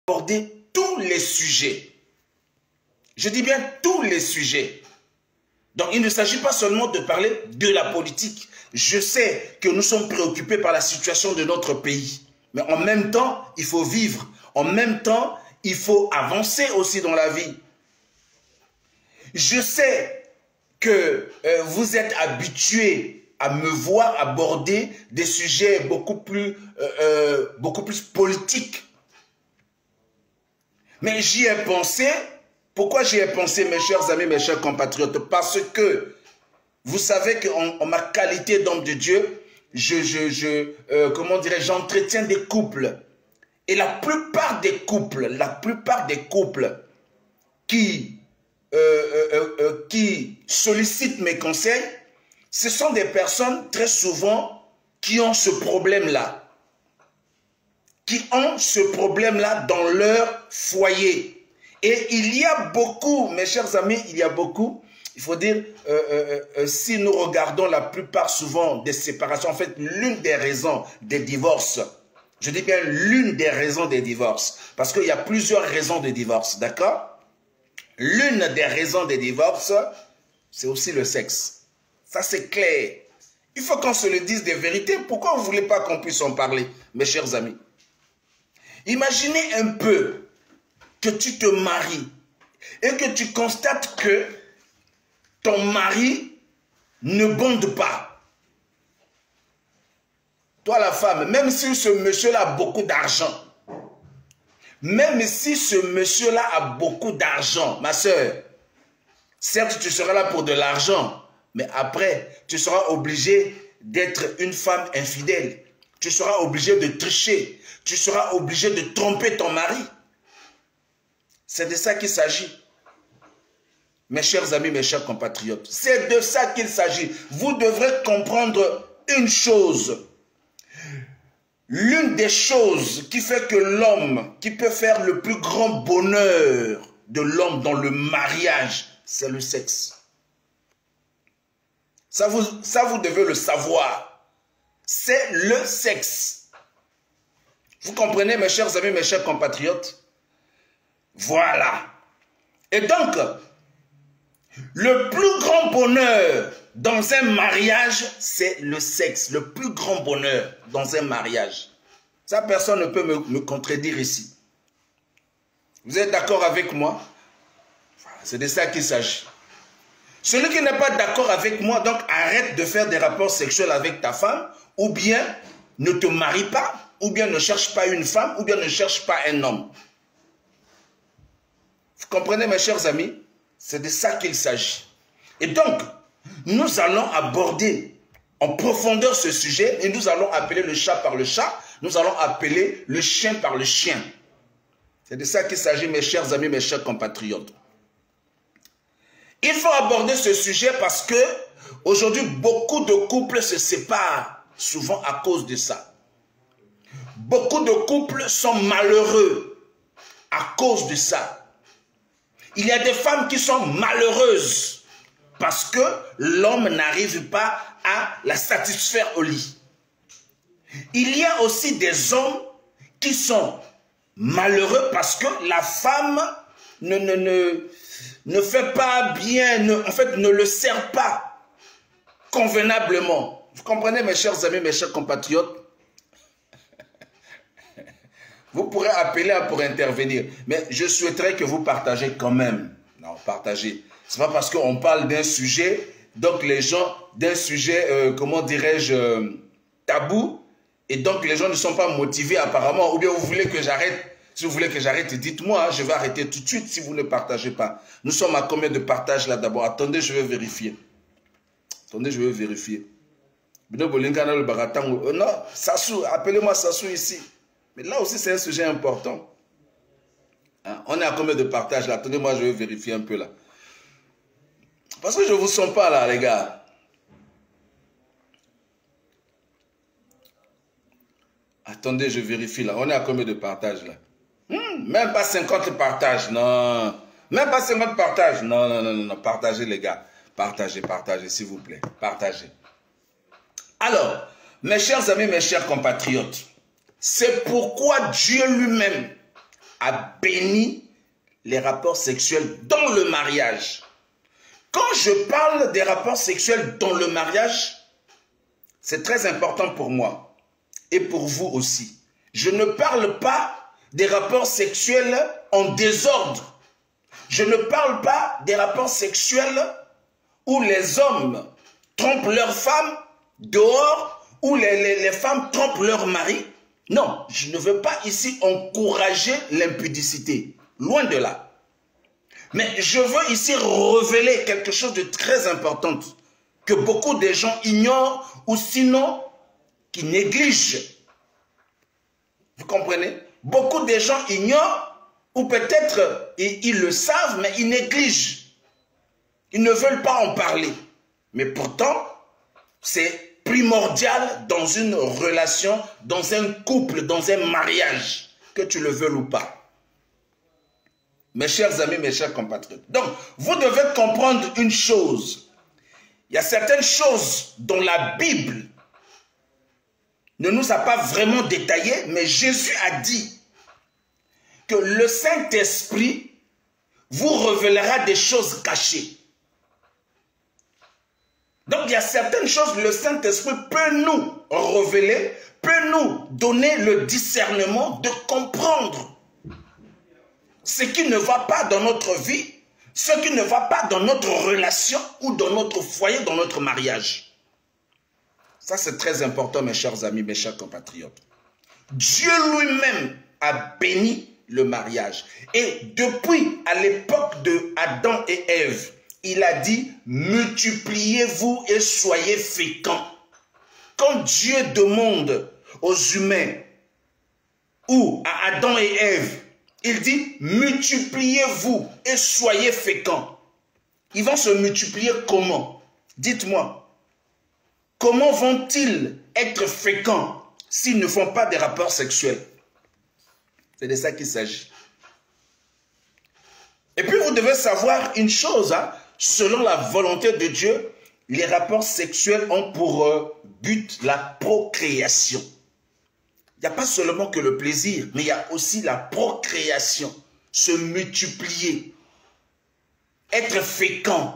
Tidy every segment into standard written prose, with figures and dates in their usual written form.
aborder tous les sujets. Je dis bien tous les sujets. Donc il ne s'agit pas seulement de parler de la politique. Je sais que nous sommes préoccupés par la situation de notre pays. Mais en même temps, il faut vivre. En même temps, il faut avancer aussi dans la vie. Je sais que vous êtes habitués à me voir aborder des sujets beaucoup plus politiques. Mais j'y ai pensé. Pourquoi j'y ai pensé, mes chers amis, mes chers compatriotes? Parce que vous savez qu'en ma qualité d'homme de Dieu, comment dirais-je, j'entretiens des couples. Et la plupart des couples qui sollicitent mes conseils, ce sont des personnes très souvent qui ont ce problème-là. Qui ont ce problème-là dans leur foyer. Et il y a beaucoup, mes chers amis, il y a beaucoup, il faut dire, si nous regardons la plupart souvent des séparations, en fait, l'une des raisons des divorces, je dis bien l'une des raisons des divorces, parce qu'il y a plusieurs raisons de divorce, d'accord? L'une des raisons des divorces, c'est aussi le sexe. Ça, c'est clair. Il faut qu'on se le dise des vérités. Pourquoi vous ne voulez pas qu'on puisse en parler, mes chers amis? Imaginez un peu que tu te maries et que tu constates que ton mari ne bonde pas. Toi la femme, même si ce monsieur-là a beaucoup d'argent, même si ce monsieur-là a beaucoup d'argent, ma soeur, certes tu seras là pour de l'argent, mais après tu seras obligé d'être une femme infidèle. Tu seras obligé de tricher. Tu seras obligé de tromper ton mari. C'est de ça qu'il s'agit. Mes chers amis, mes chers compatriotes, c'est de ça qu'il s'agit. Vous devrez comprendre une chose. L'une des choses qui fait que l'homme, qui peut faire le plus grand bonheur de l'homme dans le mariage, c'est le sexe. Ça, vous devez le savoir. C'est le sexe. Vous comprenez, mes chers amis, mes chers compatriotes? Voilà. Et donc, le plus grand bonheur dans un mariage, c'est le sexe. Le plus grand bonheur dans un mariage. Ça, personne ne peut me contredire ici. Vous êtes d'accord avec moi? C'est de ça qu'il s'agit. Celui qui n'est pas d'accord avec moi, donc arrête de faire des rapports sexuels avec ta femme, ou bien ne te marie pas, ou bien ne cherche pas une femme, ou bien ne cherche pas un homme. Vous comprenez, mes chers amis? C'est de ça qu'il s'agit. Et donc, nous allons aborder en profondeur ce sujet et nous allons appeler le chat par le chat, nous allons appeler le chien par le chien. C'est de ça qu'il s'agit, mes chers amis, mes chers compatriotes. Il faut aborder ce sujet parce que aujourd'hui, beaucoup de couples se séparent, souvent à cause de ça. Beaucoup de couples sont malheureux à cause de ça. Il y a des femmes qui sont malheureuses parce que l'homme n'arrive pas à la satisfaire au lit. Il y a aussi des hommes qui sont malheureux parce que la femme ne fait pas bien, en fait ne le sert pas convenablement. Vous comprenez, mes chers amis, mes chers compatriotes? Vous pourrez appeler pour intervenir, mais je souhaiterais que vous partagez quand même. Non, partagez. Ce n'est pas parce qu'on parle d'un sujet, donc les gens, d'un sujet, comment dirais-je, tabou, et donc les gens ne sont pas motivés apparemment, ou bien vous voulez que j'arrête. Si vous voulez que j'arrête, dites-moi, je vais arrêter tout de suite si vous ne partagez pas. Nous sommes à combien de partages là d'abord? Attendez, je vais vérifier. Attendez, je vais vérifier. Non, Sassou, appelez-moi Sassou ici. Mais là aussi, c'est un sujet important. Hein? On est à combien de partages là? Attendez, moi, je vais vérifier un peu là. Parce que je ne vous sens pas là, les gars. Attendez, je vérifie là. On est à combien de partages là? Même pas 50 partages, non. Même pas 50 partages. Non, non, non, non. Partagez, les gars. Partagez, partagez, s'il vous plaît. Partagez. Alors, mes chers amis, mes chers compatriotes, c'est pourquoi Dieu lui-même a béni les rapports sexuels dans le mariage. Quand je parle des rapports sexuels dans le mariage, c'est très important pour moi et pour vous aussi. Je ne parle pas des rapports sexuels en désordre. Je ne parle pas des rapports sexuels où les hommes trompent leurs femmes dehors, où les femmes trompent leurs maris. Non, je ne veux pas ici encourager l'impudicité. Loin de là. Mais je veux ici révéler quelque chose de très important que beaucoup de gens ignorent ou sinon qui négligent. Vous comprenez? Beaucoup de gens ignorent ou peut-être ils le savent mais ils négligent. Ils ne veulent pas en parler. Mais pourtant, c'est primordial dans une relation, dans un couple, dans un mariage, que tu le veuilles ou pas. Mes chers amis, mes chers compatriotes. Donc, vous devez comprendre une chose. Il y a certaines choses dont la Bible ne nous a pas vraiment détaillées, mais Jésus a dit que le Saint-Esprit vous révélera des choses cachées. Donc, il y a certaines choses que le Saint-Esprit peut nous révéler, peut nous donner le discernement de comprendre ce qui ne va pas dans notre vie, ce qui ne va pas dans notre relation ou dans notre foyer, dans notre mariage. Ça, c'est très important, mes chers amis, mes chers compatriotes. Dieu lui-même a béni le mariage. Et depuis à l'époque de Adam et Ève, il a dit, multipliez-vous et soyez féconds. Quand Dieu demande aux humains ou à Adam et Ève, il dit, multipliez-vous et soyez féconds. Ils vont se multiplier comment? Dites-moi. Comment vont-ils être féconds s'ils ne font pas des rapports sexuels? C'est de ça qu'il s'agit. Et puis vous devez savoir une chose, hein, selon la volonté de Dieu, les rapports sexuels ont pour but la procréation. Il n'y a pas seulement que le plaisir, mais il y a aussi la procréation, se multiplier, être fécond.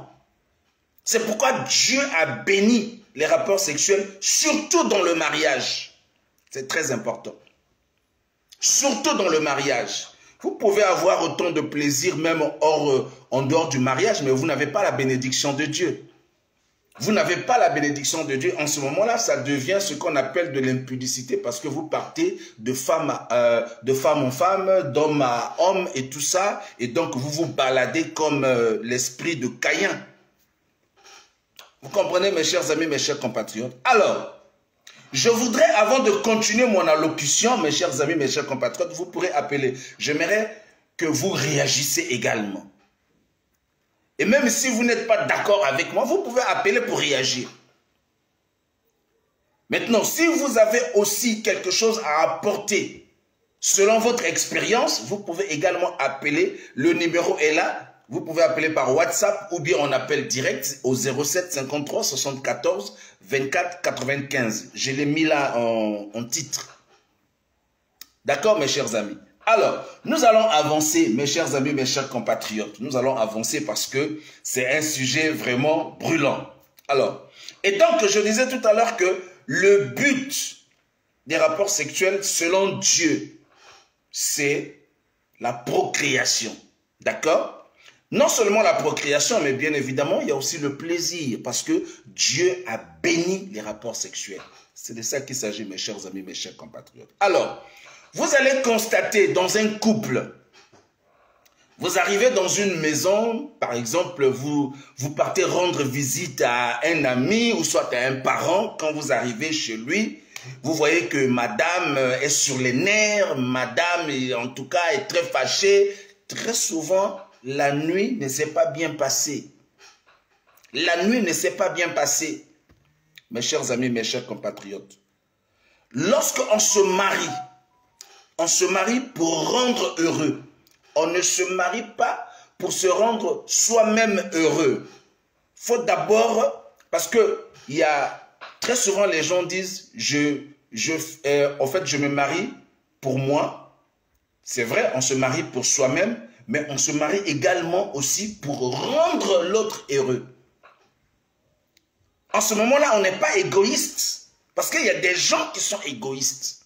C'est pourquoi Dieu a béni les rapports sexuels, surtout dans le mariage. C'est très important. Surtout dans le mariage. Vous pouvez avoir autant de plaisir même en dehors du mariage, mais vous n'avez pas la bénédiction de Dieu. Vous n'avez pas la bénédiction de Dieu. En ce moment-là, ça devient ce qu'on appelle de l'impudicité parce que vous partez de femme en femme, d'homme à homme et tout ça. Et donc, vous vous baladez comme l'esprit de Caïn. Vous comprenez, mes chers amis, mes chers compatriotes? Alors, je voudrais, avant de continuer mon allocution, mes chers amis, mes chers compatriotes, vous pourrez appeler. J'aimerais que vous réagissiez également. Et même si vous n'êtes pas d'accord avec moi, vous pouvez appeler pour réagir. Maintenant, si vous avez aussi quelque chose à apporter selon votre expérience, vous pouvez également appeler. Le numéro est là. Vous pouvez appeler par WhatsApp ou bien on appelle direct au 07 53 74 24 95. Je l'ai mis là en titre. D'accord, mes chers amis? Alors, nous allons avancer, mes chers amis, mes chers compatriotes. Nous allons avancer parce que c'est un sujet vraiment brûlant. Alors, et donc, je disais tout à l'heure que le but des rapports sexuels, selon Dieu, c'est la procréation. D'accord? Non seulement la procréation, mais bien évidemment, il y a aussi le plaisir parce que Dieu a béni les rapports sexuels. C'est de ça qu'il s'agit, mes chers amis, mes chers compatriotes. Alors, vous allez constater dans un couple, vous arrivez dans une maison, par exemple, vous partez rendre visite à un ami ou soit à un parent. Quand vous arrivez chez lui, vous voyez que madame est sur les nerfs, madame, en tout cas, est très fâchée. Très souvent, la nuit ne s'est pas bien passée. La nuit ne s'est pas bien passée. Mes chers amis, mes chers compatriotes, lorsqu'on se marie pour rendre heureux. On ne se marie pas pour se rendre soi-même heureux. Il faut d'abord, parce que il y a très souvent les gens disent, en fait je me marie pour moi, C'est vrai, on se marie pour soi-même, mais on se marie également aussi pour rendre l'autre heureux. En ce moment-là, on n'est pas égoïste. Parce qu'il y a des gens qui sont égoïstes.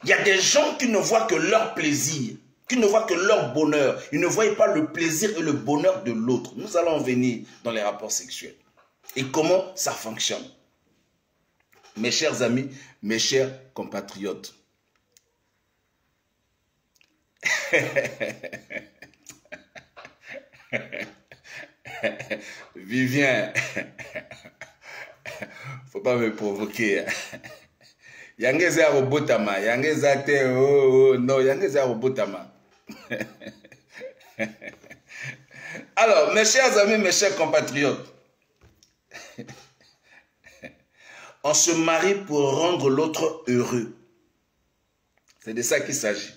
Il y a des gens qui ne voient que leur plaisir, qui ne voient que leur bonheur. Ils ne voient pas le plaisir et le bonheur de l'autre. Nous allons venir dans les rapports sexuels. Et comment ça fonctionne? Mes chers amis, mes chers compatriotes. Vivien, faut pas me provoquer. Yangeza robotama, yangeza te oh non, yangeza robotama. Alors, mes chers amis, mes chers compatriotes, on se marie pour rendre l'autre heureux. C'est de ça qu'il s'agit.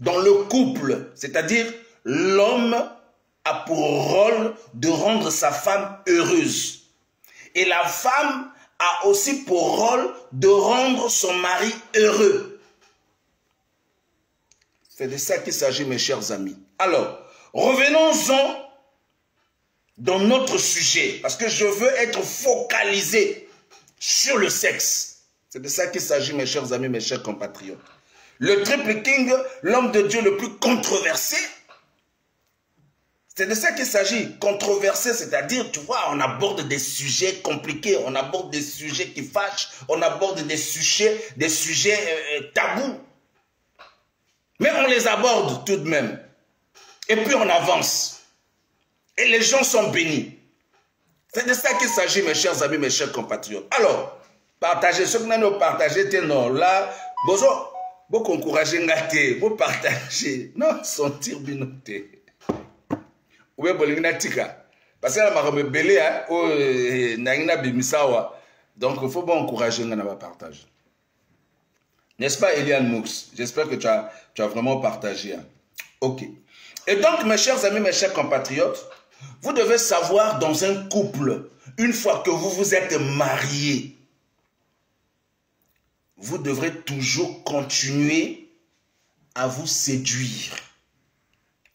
Dans le couple, c'est-à-dire l'homme a pour rôle de rendre sa femme heureuse. Et la femme a aussi pour rôle de rendre son mari heureux. C'est de ça qu'il s'agit, mes chers amis. Alors, revenons-en dans notre sujet, parce que je veux être focalisé sur le sexe. C'est de ça qu'il s'agit, mes chers amis, mes chers compatriotes. Le Triple King, l'homme de Dieu le plus controversé, c'est de ça qu'il s'agit. Controversé, c'est-à-dire, tu vois, on aborde des sujets compliqués, on aborde des sujets qui fâchent, on aborde des sujets tabous. Mais on les aborde tout de même. Et puis on avance. Et les gens sont bénis. C'est de ça qu'il s'agit, mes chers amis, mes chers compatriotes. Alors, partagez. Ceux qui n'ont pas partagé, non, là, vous encouragez, vous partagez. Non, son tir binoté. Ou bien tika. Parce que là, je belé, donc il faut bien encourager le partage. N'est-ce pas, Eliane Moux? J'espère que tu as vraiment partagé. Hein. Ok. Et donc, mes chers amis, mes chers compatriotes, vous devez savoir dans un couple, une fois que vous vous êtes mariés, vous devrez toujours continuer à vous séduire.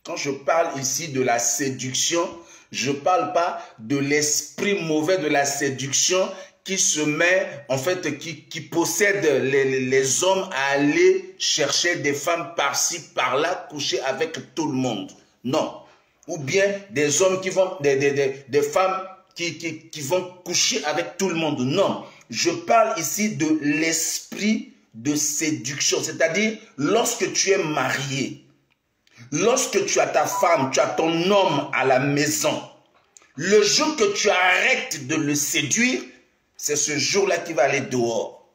Quand je parle ici de la séduction, je ne parle pas de l'esprit mauvais de la séduction qui se met, en fait, qui possède les hommes à aller chercher des femmes par-ci, par-là, coucher avec tout le monde. Non. Ou bien des hommes qui vont, des femmes qui vont coucher avec tout le monde. Non. Je parle ici de l'esprit de séduction. C'est-à-dire, lorsque tu es marié, lorsque tu as ta femme, tu as ton homme à la maison, le jour que tu arrêtes de le séduire, c'est ce jour-là qu'il va aller dehors.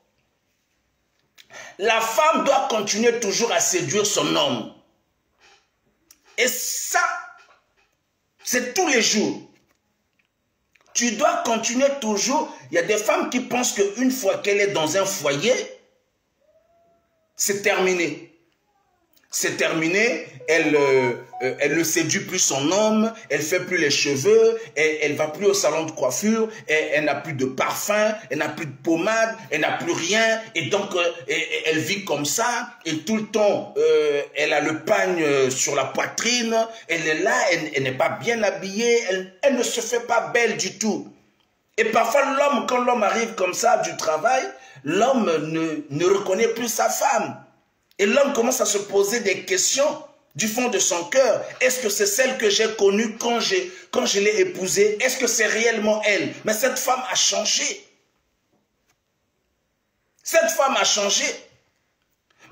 La femme doit continuer toujours à séduire son homme. Et ça, c'est tous les jours. Tu dois continuer toujours. Il y a des femmes qui pensent qu'une fois qu'elle est dans un foyer, c'est terminé. C'est terminé, elle ne séduit plus son homme, elle ne fait plus les cheveux, elle ne va plus au salon de coiffure, elle n'a plus de parfum, elle n'a plus de pommade, elle n'a plus rien, et donc elle vit comme ça, et tout le temps, elle a le pagne sur la poitrine, elle est là, elle n'est pas bien habillée, elle ne se fait pas belle du tout. Et parfois l'homme, quand l'homme arrive comme ça du travail, l'homme ne reconnaît plus sa femme. Et l'homme commence à se poser des questions du fond de son cœur. Est-ce que c'est celle que j'ai connue quand je l'ai épousée? Est-ce que c'est réellement elle? Mais cette femme a changé. Cette femme a changé.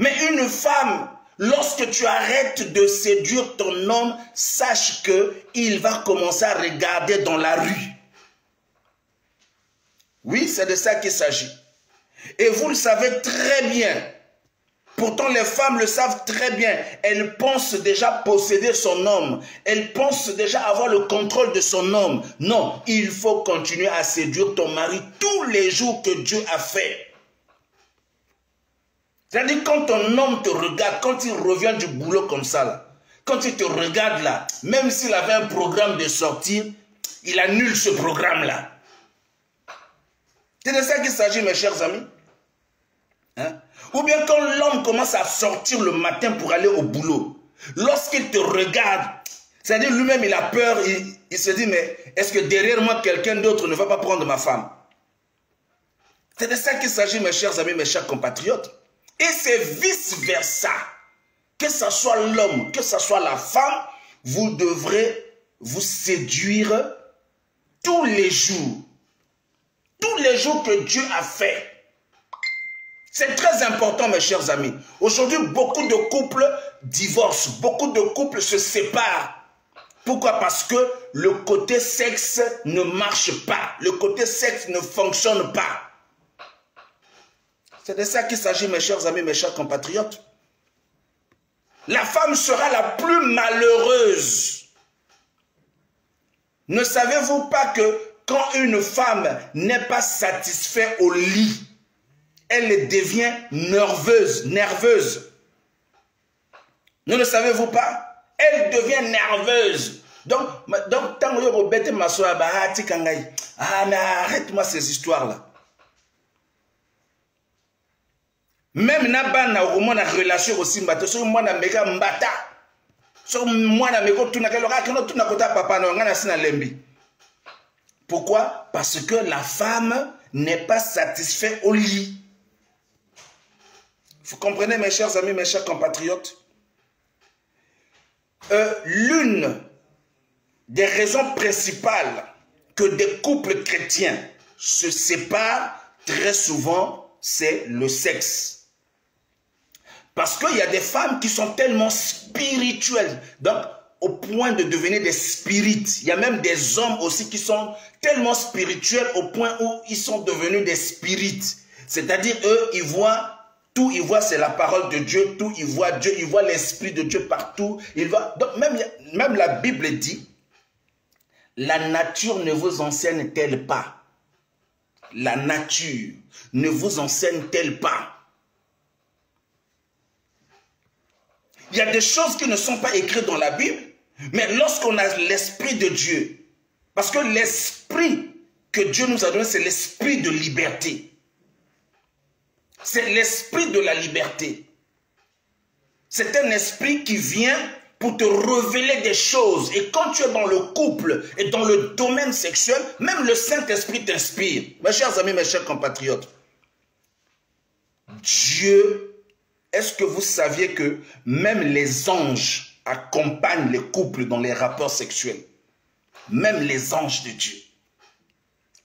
Mais une femme, lorsque tu arrêtes de séduire ton homme, sache qu'il va commencer à regarder dans la rue. Oui, c'est de ça qu'il s'agit. Et vous le savez très bien. Pourtant, les femmes le savent très bien. Elles pensent déjà posséder son homme. Elles pensent déjà avoir le contrôle de son homme. Non, il faut continuer à séduire ton mari tous les jours que Dieu a fait. C'est-à-dire quand ton homme te regarde, quand il revient du boulot comme ça, là, quand il te regarde là, même s'il avait un programme de sortie, il annule ce programme-là. C'est de ça qu'il s'agit, mes chers amis. Hein? Ou bien quand l'homme commence à sortir le matin pour aller au boulot, lorsqu'il te regarde, c'est-à-dire lui-même il a peur, il se dit mais est-ce que derrière moi quelqu'un d'autre ne va pas prendre ma femme? C'est de ça qu'il s'agit mes chers amis, mes chers compatriotes. Et c'est vice-versa. Que ce soit l'homme, que ce soit la femme, vous devrez vous séduire tous les jours. Tous les jours que Dieu a fait. C'est très important mes chers amis. Aujourd'hui, beaucoup de couples divorcent, beaucoup de couples se séparent. Pourquoi? Parce que le côté sexe ne marche pas. Le côté sexe ne fonctionne pas. C'est de ça qu'il s'agit mes chers amis, mes chers compatriotes. La femme sera la plus malheureuse. Ne savez-vous pas que quand une femme n'est pas satisfaite au lit, elle devient nerveuse. Ne le savez-vous pas? Elle devient nerveuse. Donc tant que bête ma soeur, mais arrête-moi ces histoires-là. Même na na relation aussi mbata so moi na meka mbata so moi na meko tuna keloka kino tuna kota papa na ngana sina lembi. Pourquoi? Parce que la femme n'est pas satisfaite au lit. Vous comprenez mes chers amis, mes chers compatriotes? L'une des raisons principales que des couples chrétiens se séparent très souvent, c'est le sexe. Parce qu'il y a des femmes qui sont tellement spirituelles, donc au point de devenir des spirites. Il y a même des hommes aussi qui sont tellement spirituels au point où ils sont devenus des spirites. C'est-à-dire, eux, ils voient tout, ils voient c'est la parole de Dieu, tout, ils voient Dieu, ils voient l'Esprit de Dieu partout. Donc même la Bible dit, la nature ne vous enseigne-t-elle pas? La nature ne vous enseigne-t-elle pas? Il y a des choses qui ne sont pas écrites dans la Bible, mais lorsqu'on a l'Esprit de Dieu, parce que l'Esprit que Dieu nous a donné, c'est l'Esprit de liberté. C'est l'Esprit de la liberté. C'est un esprit qui vient pour te révéler des choses. Et quand tu es dans le couple et dans le domaine sexuel, même le Saint-Esprit t'inspire. Mes chers amis, mes chers compatriotes, Dieu... Est-ce que vous saviez que même les anges accompagnent les couples dans les rapports sexuels? Même les anges de Dieu.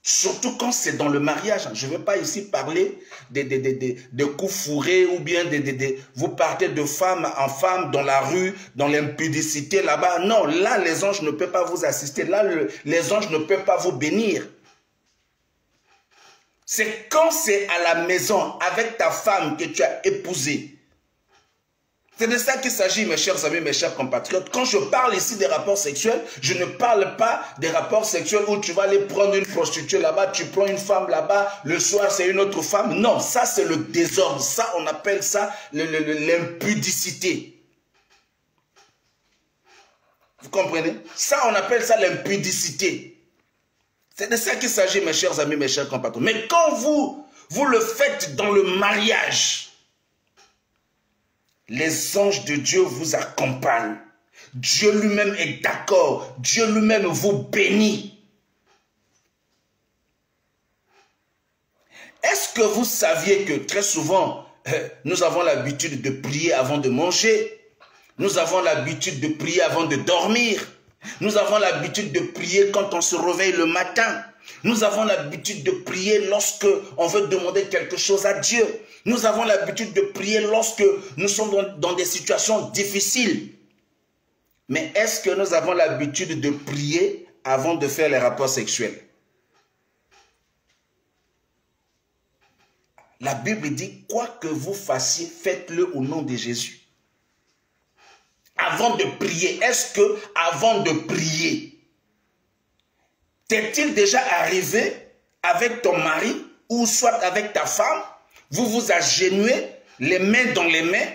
Surtout quand c'est dans le mariage. Je ne vais pas ici parler de coups fourrés ou bien vous partez de femme en femme dans la rue, dans l'impudicité là-bas. Non, là les anges ne peuvent pas vous assister. Là les anges ne peuvent pas vous bénir. C'est quand c'est à la maison avec ta femme que tu as épousé. C'est de ça qu'il s'agit, mes chers amis, mes chers compatriotes. Quand je parle ici des rapports sexuels, je ne parle pas des rapports sexuels où tu vas aller prendre une prostituée là-bas, tu prends une femme là-bas, le soir c'est une autre femme. Non, ça c'est le désordre. Ça, on appelle ça l'impudicité. Vous comprenez? Ça, on appelle ça l'impudicité. C'est de ça qu'il s'agit, mes chers amis, mes chers compatriotes. Mais quand vous le faites dans le mariage, les anges de Dieu vous accompagnent. Dieu lui-même est d'accord. Dieu lui-même vous bénit. Est-ce que vous saviez que très souvent, nous avons l'habitude de prier avant de manger? Nous avons l'habitude de prier avant de dormir. Nous avons l'habitude de prier quand on se réveille le matin. Nous avons l'habitude de prier lorsque on veut demander quelque chose à Dieu. Nous avons l'habitude de prier lorsque nous sommes dans des situations difficiles. Mais est-ce que nous avons l'habitude de prier avant de faire les rapports sexuels? La Bible dit, quoi que vous fassiez, faites-le au nom de Jésus. Avant de prier, est-ce que avant de prier, t'est-il déjà arrivé avec ton mari ou soit avec ta femme, vous vous agenouillez les mains dans les mains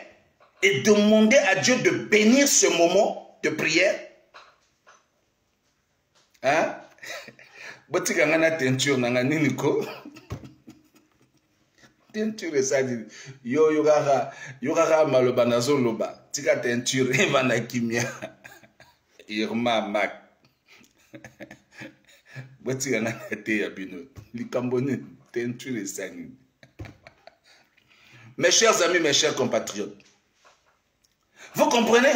et demandez à Dieu de bénir ce moment de prière? Hein? teinture ça dit yo yogara maloba nazo loba tika teinture evana kimia irma mak botika na te ya bino likambone teinture ça. Mes chers amis, mes chers compatriotes, vous comprenez?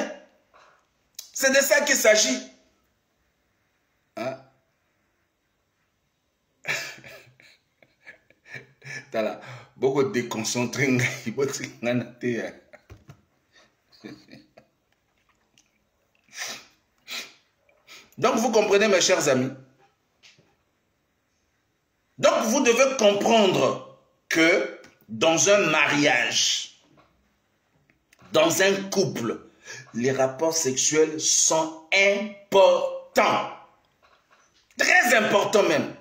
C'est de ça qu'il s'agit. Hein? Tala, beaucoup déconcentré. Donc vous comprenez, mes chers amis. Donc vous devez comprendre que dans un mariage, dans un couple, les rapports sexuels sont importants. Très importants même.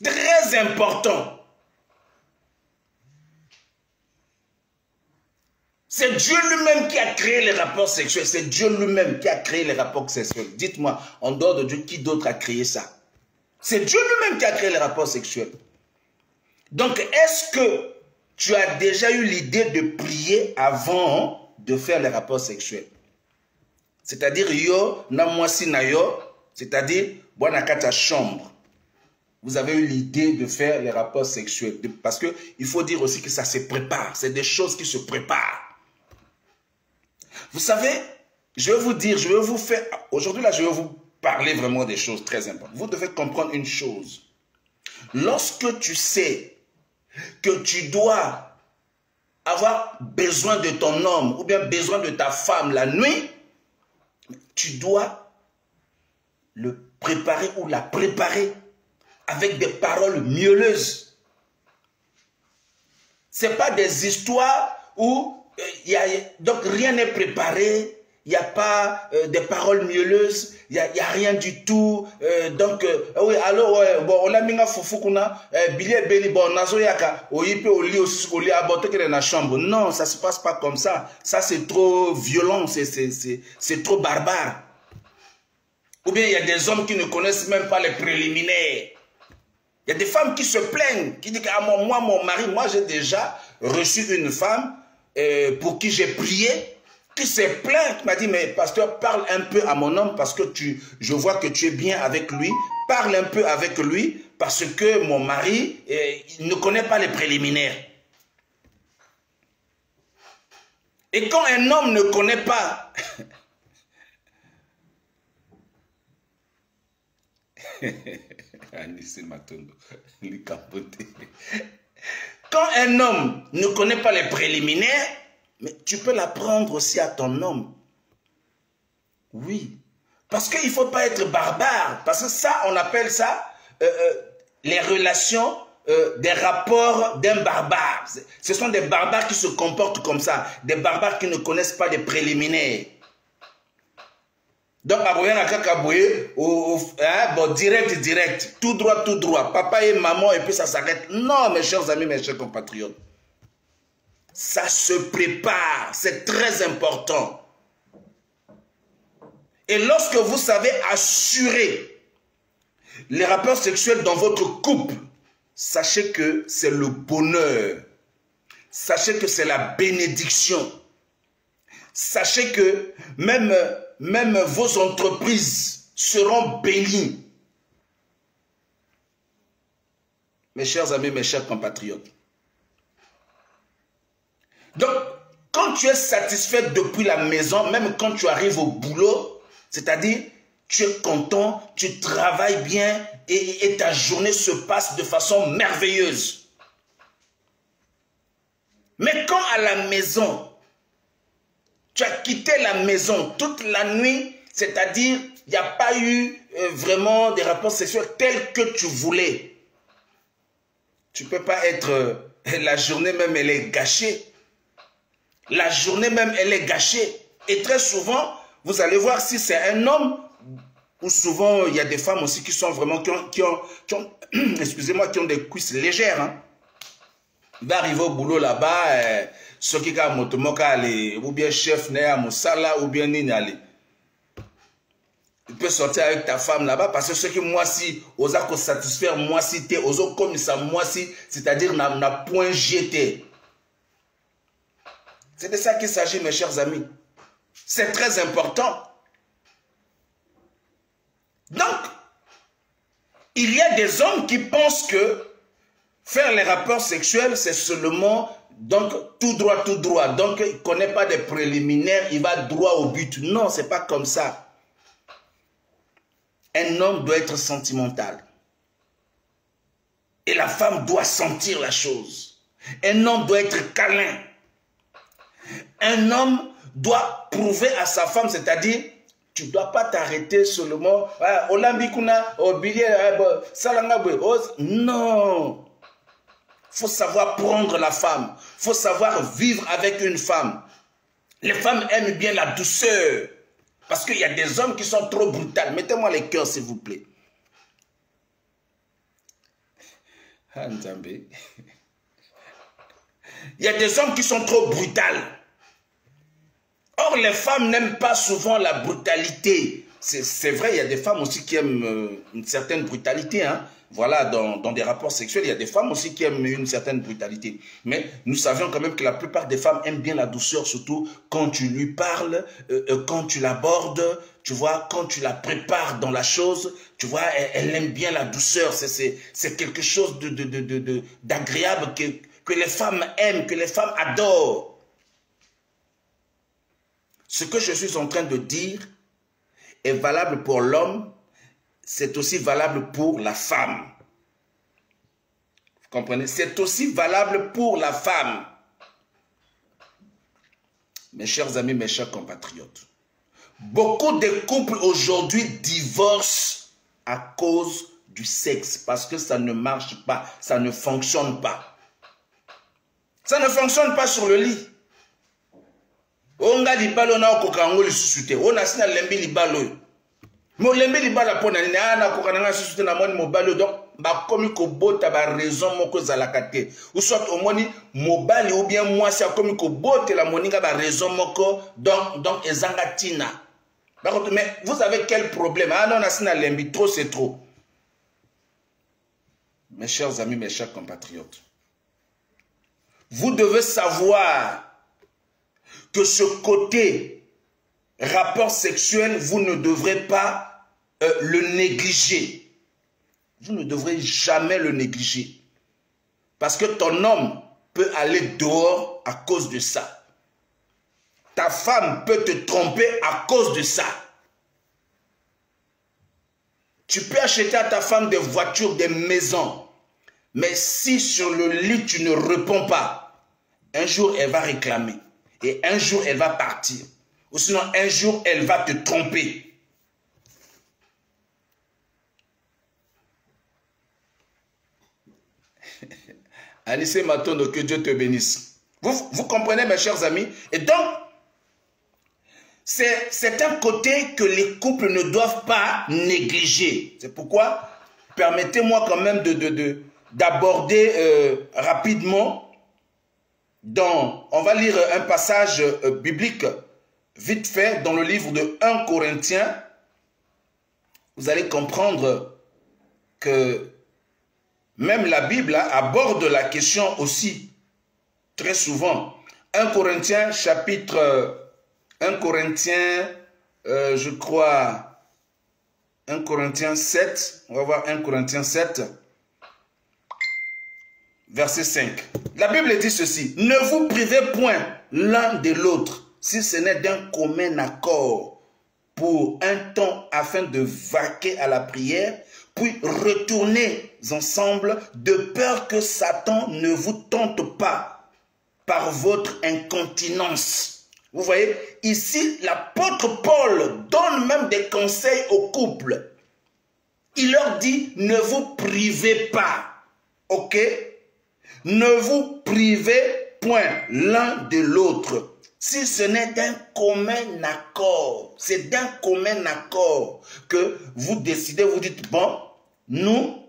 Très importants. C'est Dieu lui-même qui a créé les rapports sexuels. C'est Dieu lui-même qui a créé les rapports sexuels. Dites-moi, en dehors de Dieu, qui d'autre a créé ça? C'est Dieu lui-même qui a créé les rapports sexuels. Donc, est-ce que tu as déjà eu l'idée de prier avant de faire les rapports sexuels? C'est-à-dire, yo, na mwasi na yo, c'est-à-dire, bona kata chambre. Vous avez eu l'idée de faire les rapports sexuels. Parce qu'il faut dire aussi que ça se prépare. C'est des choses qui se préparent. Vous savez, je vais vous dire, je vais vous faire... Aujourd'hui, là, je vais vous parler vraiment des choses très importantes. Vous devez comprendre une chose. Lorsque tu sais que tu dois avoir besoin de ton homme ou bien besoin de ta femme la nuit, tu dois le préparer ou la préparer avec des paroles mielleuses. Ce n'est pas des histoires où donc rien n'est préparé, il n'y a pas des paroles mielleuses, il n'y a rien du tout. Donc, oui, alors, bon, on a mis un foufou qu'on a, billet belli, bon, nazo yaka, oyipe au lit aussi, au lit à botter dans la chambre. Non, ça ne se passe pas comme ça. Ça, c'est trop violent, c'est trop barbare. Ou bien, il y a des hommes qui ne connaissent même pas les préliminaires. Il y a des femmes qui se plaignent, qui disent que ah, moi, mon mari, moi, j'ai déjà reçu une femme pour qui j'ai prié, qui s'est plaint, qui m'a dit, mais pasteur, parle un peu à mon homme parce que je vois que tu es bien avec lui. Parle un peu avec lui parce que mon mari il ne connaît pas les préliminaires. Et quand un homme ne connaît pas... Quand un homme ne connaît pas les préliminaires, mais tu peux l'apprendre aussi à ton homme. Oui. Parce qu'il ne faut pas être barbare. Parce que ça, on appelle ça les relations, des rapports d'un barbare. Ce sont des barbares qui se comportent comme ça. Des barbares qui ne connaissent pas les préliminaires. Donc, bon, direct, tout droit, papa et maman, et puis ça s'arrête. Non, mes chers amis, mes chers compatriotes. Ça se prépare, c'est très important. Et lorsque vous savez assurer les rapports sexuels dans votre couple, sachez que c'est le bonheur. Sachez que c'est la bénédiction. Sachez que même vos entreprises seront bénies. Mes chers amis, mes chers compatriotes. Donc, quand tu es satisfait depuis la maison, même quand tu arrives au boulot, c'est-à-dire, tu es content, tu travailles bien et ta journée se passe de façon merveilleuse. Mais quand à la maison, tu as quitté la maison toute la nuit, c'est-à-dire, il n'y a pas eu vraiment des rapports sexuels tels que tu voulais. Tu ne peux pas être... la journée même, elle est gâchée. La journée même, elle est gâchée. Et très souvent, vous allez voir si c'est un homme, ou souvent, il y a des femmes aussi qui sont vraiment... excusez-moi, qui ont des cuisses légères. Hein. Il va arriver au boulot là-bas... ceux qui ont motomoka aller ou bien chef né à Moussala ou bien nini aller Tu peux sortir avec ta femme là-bas parce que ce que moi si, osa ko satisfaire moi si t'es, osa comme ça moi si, c'est-à-dire n'a point jeté. C'est de ça qu'il s'agit, mes chers amis. C'est très important. Donc, il y a des hommes qui pensent que faire les rapports sexuels, c'est seulement, donc, tout droit. Donc, il ne connaît pas des préliminaires, il va droit au but. Non, ce n'est pas comme ça. Un homme doit être sentimental. Et la femme doit sentir la chose. Un homme doit être câlin. Un homme doit prouver à sa femme, c'est-à-dire, tu ne dois pas t'arrêter seulement. Non. Il faut savoir prendre la femme. Il faut savoir vivre avec une femme. Les femmes aiment bien la douceur. Parce qu'il y a des hommes qui sont trop brutaux. Mettez-moi les cœurs, s'il vous plaît. Il y a des hommes qui sont trop brutaux. Or, les femmes n'aiment pas souvent la brutalité. C'est vrai, il y a des femmes aussi qui aiment une certaine brutalité. Hein. Voilà, dans des rapports sexuels, il y a des femmes aussi qui aiment une certaine brutalité. Mais nous savions quand même que la plupart des femmes aiment bien la douceur, surtout quand tu lui parles, quand tu l'abordes, tu vois, quand tu la prépares dans la chose, tu vois, elle aime bien la douceur. C'est quelque chose d'agréable que les femmes aiment, que les femmes adorent. Ce que je suis en train de dire est valable pour l'homme, c'est aussi valable pour la femme. Vous comprenez? C'est aussi valable pour la femme. Mes chers amis, mes chers compatriotes, beaucoup de couples aujourd'hui divorcent à cause du sexe, parce que ça ne marche pas, ça ne fonctionne pas. Ça ne fonctionne pas sur le lit. Onga libalo na okokango lisusu te. Ona sina lembi libalo. Mo lembi libala pona ni ana kokananga lisusu te na moni mobalo donc ba komi ko bota ba raison moko zalaka te. Ou soit omoni mobali ou bien mwasi a komi ko bote la moninga ba raison moko donc ezanga tina. Mais vous avez quel problème? Ah non, na sina lembi trop c'est trop. Mes chers amis, mes chers compatriotes, vous devez savoir que ce côté rapport sexuel, vous ne devrez pas le négliger. Vous ne devrez jamais le négliger. Parce que ton homme peut aller dehors à cause de ça. Ta femme peut te tromper à cause de ça. Tu peux acheter à ta femme des voitures, des maisons. Mais si sur le lit tu ne réponds pas, un jour elle va réclamer. Et un jour, elle va partir. Ou sinon, un jour, elle va te tromper. Anisse Matondo, que Dieu te bénisse. Vous comprenez, mes chers amis? Et donc, c'est un côté que les couples ne doivent pas négliger. C'est pourquoi, permettez-moi quand même d'aborder rapidement. On va lire un passage biblique vite fait dans le livre de 1 Corinthiens. Vous allez comprendre que même la Bible aborde la question aussi très souvent. 1 Corinthiens chapitre 1 Corinthiens je crois 1 Corinthiens 7. On va voir 1 Corinthiens 7. Verset 5. La Bible dit ceci. Ne vous privez point l'un de l'autre, si ce n'est d'un commun accord, pour un temps afin de vaquer à la prière, puis retournez ensemble, de peur que Satan ne vous tente pas par votre incontinence. Vous voyez, ici, l'apôtre Paul donne même des conseils aux couples. Il leur dit, ne vous privez pas. Ok? Ne vous privez point l'un de l'autre, si ce n'est d'un commun accord. C'est d'un commun accord que vous décidez, vous dites, bon, nous,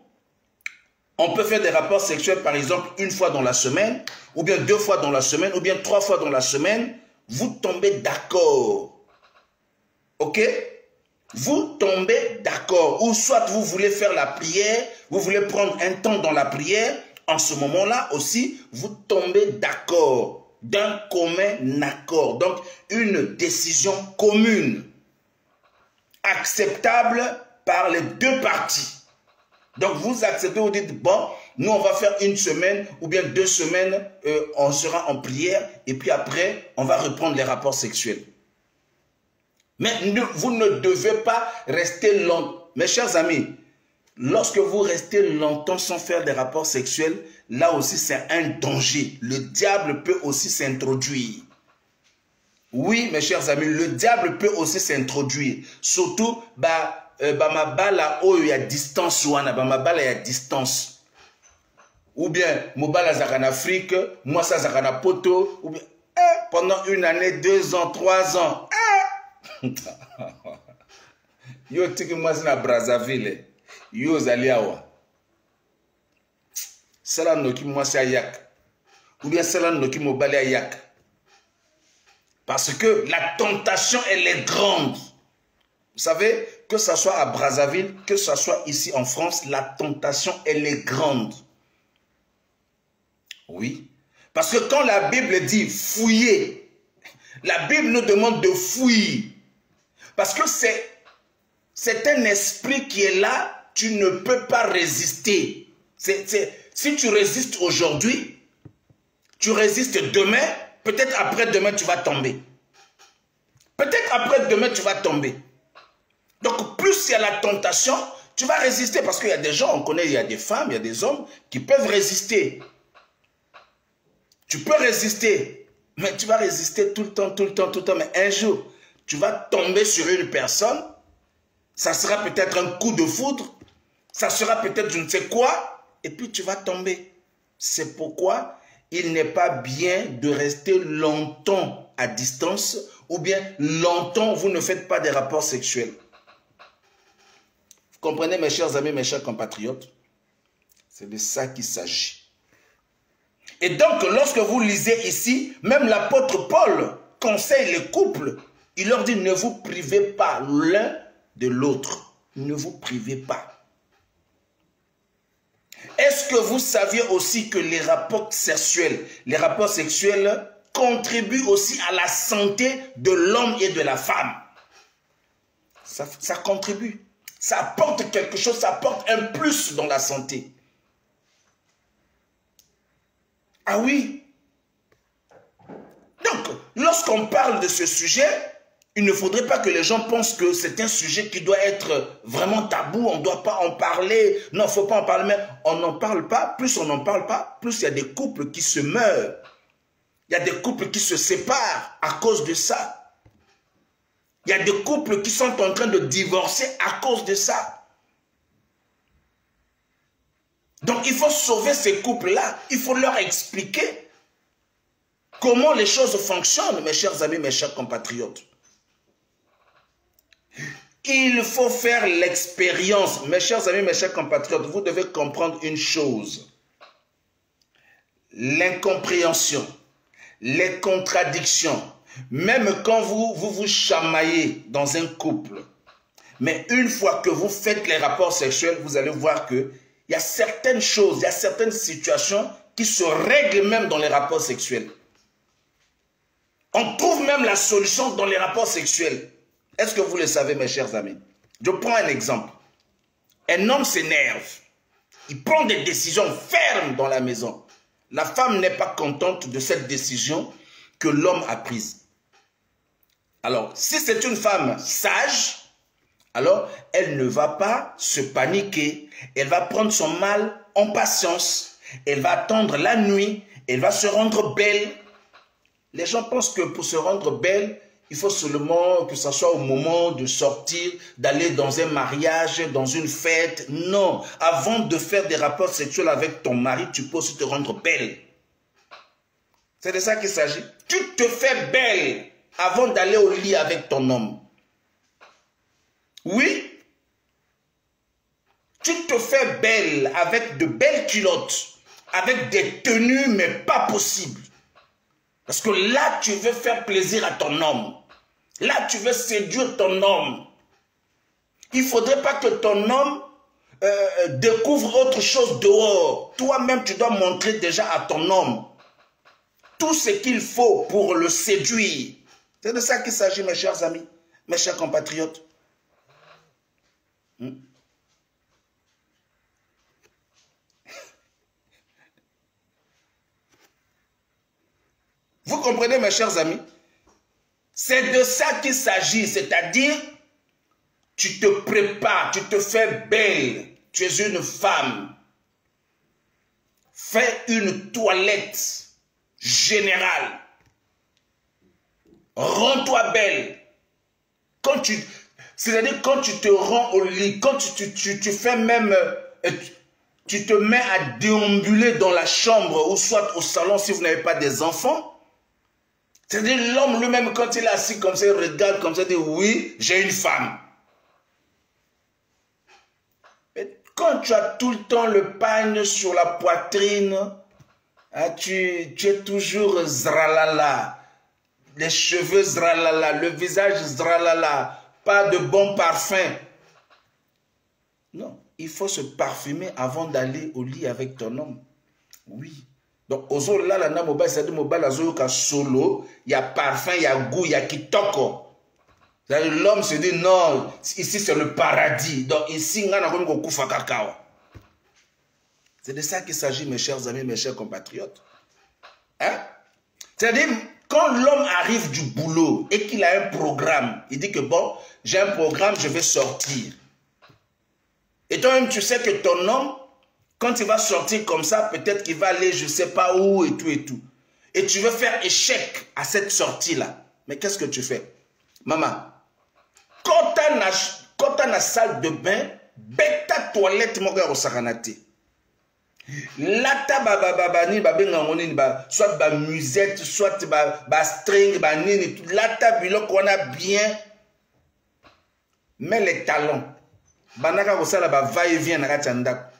on peut faire des rapports sexuels, par exemple, une fois dans la semaine, ou bien 2 fois dans la semaine, ou bien 3 fois dans la semaine. Vous tombez d'accord. Ok? Vous tombez d'accord. Ou soit vous voulez faire la prière, vous voulez prendre un temps dans la prière. En ce moment-là aussi, vous tombez d'accord. D'un commun accord. Donc, une décision commune. Acceptable par les deux parties. Donc, vous acceptez, vous dites, bon, nous, on va faire une semaine ou bien 2 semaines, on sera en prière et puis après, on va reprendre les rapports sexuels. Mais vous ne devez pas rester longtemps. Mes chers amis, lorsque vous restez longtemps sans faire des rapports sexuels, là aussi, c'est un danger. Le diable peut aussi s'introduire. Oui, mes chers amis, le diable peut aussi s'introduire. Surtout, ma balle il y a distance, ma balle il y a distance. Ou bien, mon balle en Afrique, moi ça en poto, ou bien, pendant 1 année, 2 ans, 3 ans. Yo tiki moi c'est na Brazzaville, yo zali awa. Cela noki moi c'est ayak. Ou bien cela noki mo balle ayak. Parce que la tentation, elle est grande. Vous savez, que ce soit à Brazzaville, que ce soit ici en France, la tentation, elle est grande. Oui. Parce que quand la Bible dit fouiller, la Bible nous demande de fouiller. Parce que c'est un esprit qui est là, tu ne peux pas résister. Si tu résistes aujourd'hui, tu résistes demain, peut-être après-demain, tu vas tomber. Peut-être après-demain, tu vas tomber. Donc, plus il y a la tentation, tu vas résister. Parce qu'il y a des gens, on connaît, il y a des femmes, il y a des hommes qui peuvent résister. Tu peux résister, mais tu vas résister tout le temps, tout le temps, tout le temps. Mais un jour, tu vas tomber sur une personne, ça sera peut-être un coup de foudre, ça sera peut-être je ne sais quoi, et puis tu vas tomber. C'est pourquoi il n'est pas bien de rester longtemps à distance, ou bien longtemps vous ne faites pas des rapports sexuels. Vous comprenez, mes chers amis, mes chers compatriotes? C'est de ça qu'il s'agit. Et donc, lorsque vous lisez ici, même l'apôtre Paul conseille les couples. Il leur dit, ne vous privez pas l'un de l'autre. Ne vous privez pas. Est-ce que vous saviez aussi que les rapports sexuels contribuent aussi à la santé de l'homme et de la femme? Ça contribue. Ça apporte quelque chose, ça apporte un plus dans la santé. Ah oui. Donc, lorsqu'on parle de ce sujet, il ne faudrait pas que les gens pensent que c'est un sujet qui doit être vraiment tabou, on ne doit pas en parler. Non, il ne faut pas en parler, mais on n'en parle pas. Plus on n'en parle pas, plus il y a des couples qui se meurent. Il y a des couples qui se séparent à cause de ça. Il y a des couples qui sont en train de divorcer à cause de ça. Donc, il faut sauver ces couples-là. Il faut leur expliquer comment les choses fonctionnent, mes chers amis, mes chers compatriotes. Il faut faire l'expérience. Mes chers amis, mes chers compatriotes, vous devez comprendre une chose. L'incompréhension, les contradictions, même quand vous chamaillez dans un couple, mais une fois que vous faites les rapports sexuels, vous allez voir que il y a certaines choses, il y a certaines situations qui se règlent même dans les rapports sexuels. On trouve même la solution dans les rapports sexuels. Est-ce que vous le savez, mes chers amis? Je prends un exemple. Un homme s'énerve. Il prend des décisions fermes dans la maison. La femme n'est pas contente de cette décision que l'homme a prise. Alors, si c'est une femme sage, alors elle ne va pas se paniquer. Elle va prendre son mal en patience. Elle va attendre la nuit. Elle va se rendre belle. Les gens pensent que pour se rendre belle, il faut seulement que ce soit au moment de sortir, d'aller dans un mariage, dans une fête. Non, avant de faire des rapports sexuels avec ton mari, tu peux aussi te rendre belle. C'est de ça qu'il s'agit. Tu te fais belle avant d'aller au lit avec ton homme. Oui. Tu te fais belle avec de belles culottes, avec des tenues, mais pas possible. Parce que là, tu veux faire plaisir à ton homme. Là, tu veux séduire ton homme. Il ne faudrait pas que ton homme découvre autre chose dehors. Toi-même, tu dois montrer déjà à ton homme tout ce qu'il faut pour le séduire. C'est de ça qu'il s'agit, mes chers amis, mes chers compatriotes. Vous comprenez, mes chers amis? C'est de ça qu'il s'agit, c'est-à-dire, tu te prépares, tu te fais belle, tu es une femme. Fais une toilette générale. Rends-toi belle. C'est-à-dire quand tu te rends au lit, quand tu fais même... tu te mets à déambuler dans la chambre ou soit au salon si vous n'avez pas des enfants. C'est-à-dire l'homme lui-même, quand il est assis comme ça, il regarde comme ça, il dit oui, j'ai une femme. Mais quand tu as tout le temps le pagne sur la poitrine, hein, tu es toujours zralala, les cheveux zralala, le visage zralala, pas de bon parfum. Non, il faut se parfumer avant d'aller au lit avec ton homme. Oui. Donc, aux autres, là, c'est-à-dire solo, il y a parfum, il y a goût, il y a kitoko. L'homme se dit non, ici c'est le paradis. Donc, ici, on a comme kufa cacao. C'est de ça qu'il s'agit, mes chers amis, mes chers compatriotes. Hein? C'est-à-dire, quand l'homme arrive du boulot et qu'il a un programme, il dit que bon, j'ai un programme, je vais sortir. Et toi-même, tu sais que ton homme, quand il va sortir comme ça, peut-être qu'il va aller je ne sais pas où et tout et tout. Et tu veux faire échec à cette sortie-là. Mais qu'est-ce que tu fais? Maman, quand tu as la salle de bain, bête ta toilette, mon gars, au saranate. Là, tu as soit ba musette, soit ba string, ba nini. Là, tu as qu'on a bien. Mais les talons. Banaka ko sala ba va et vient na katanda.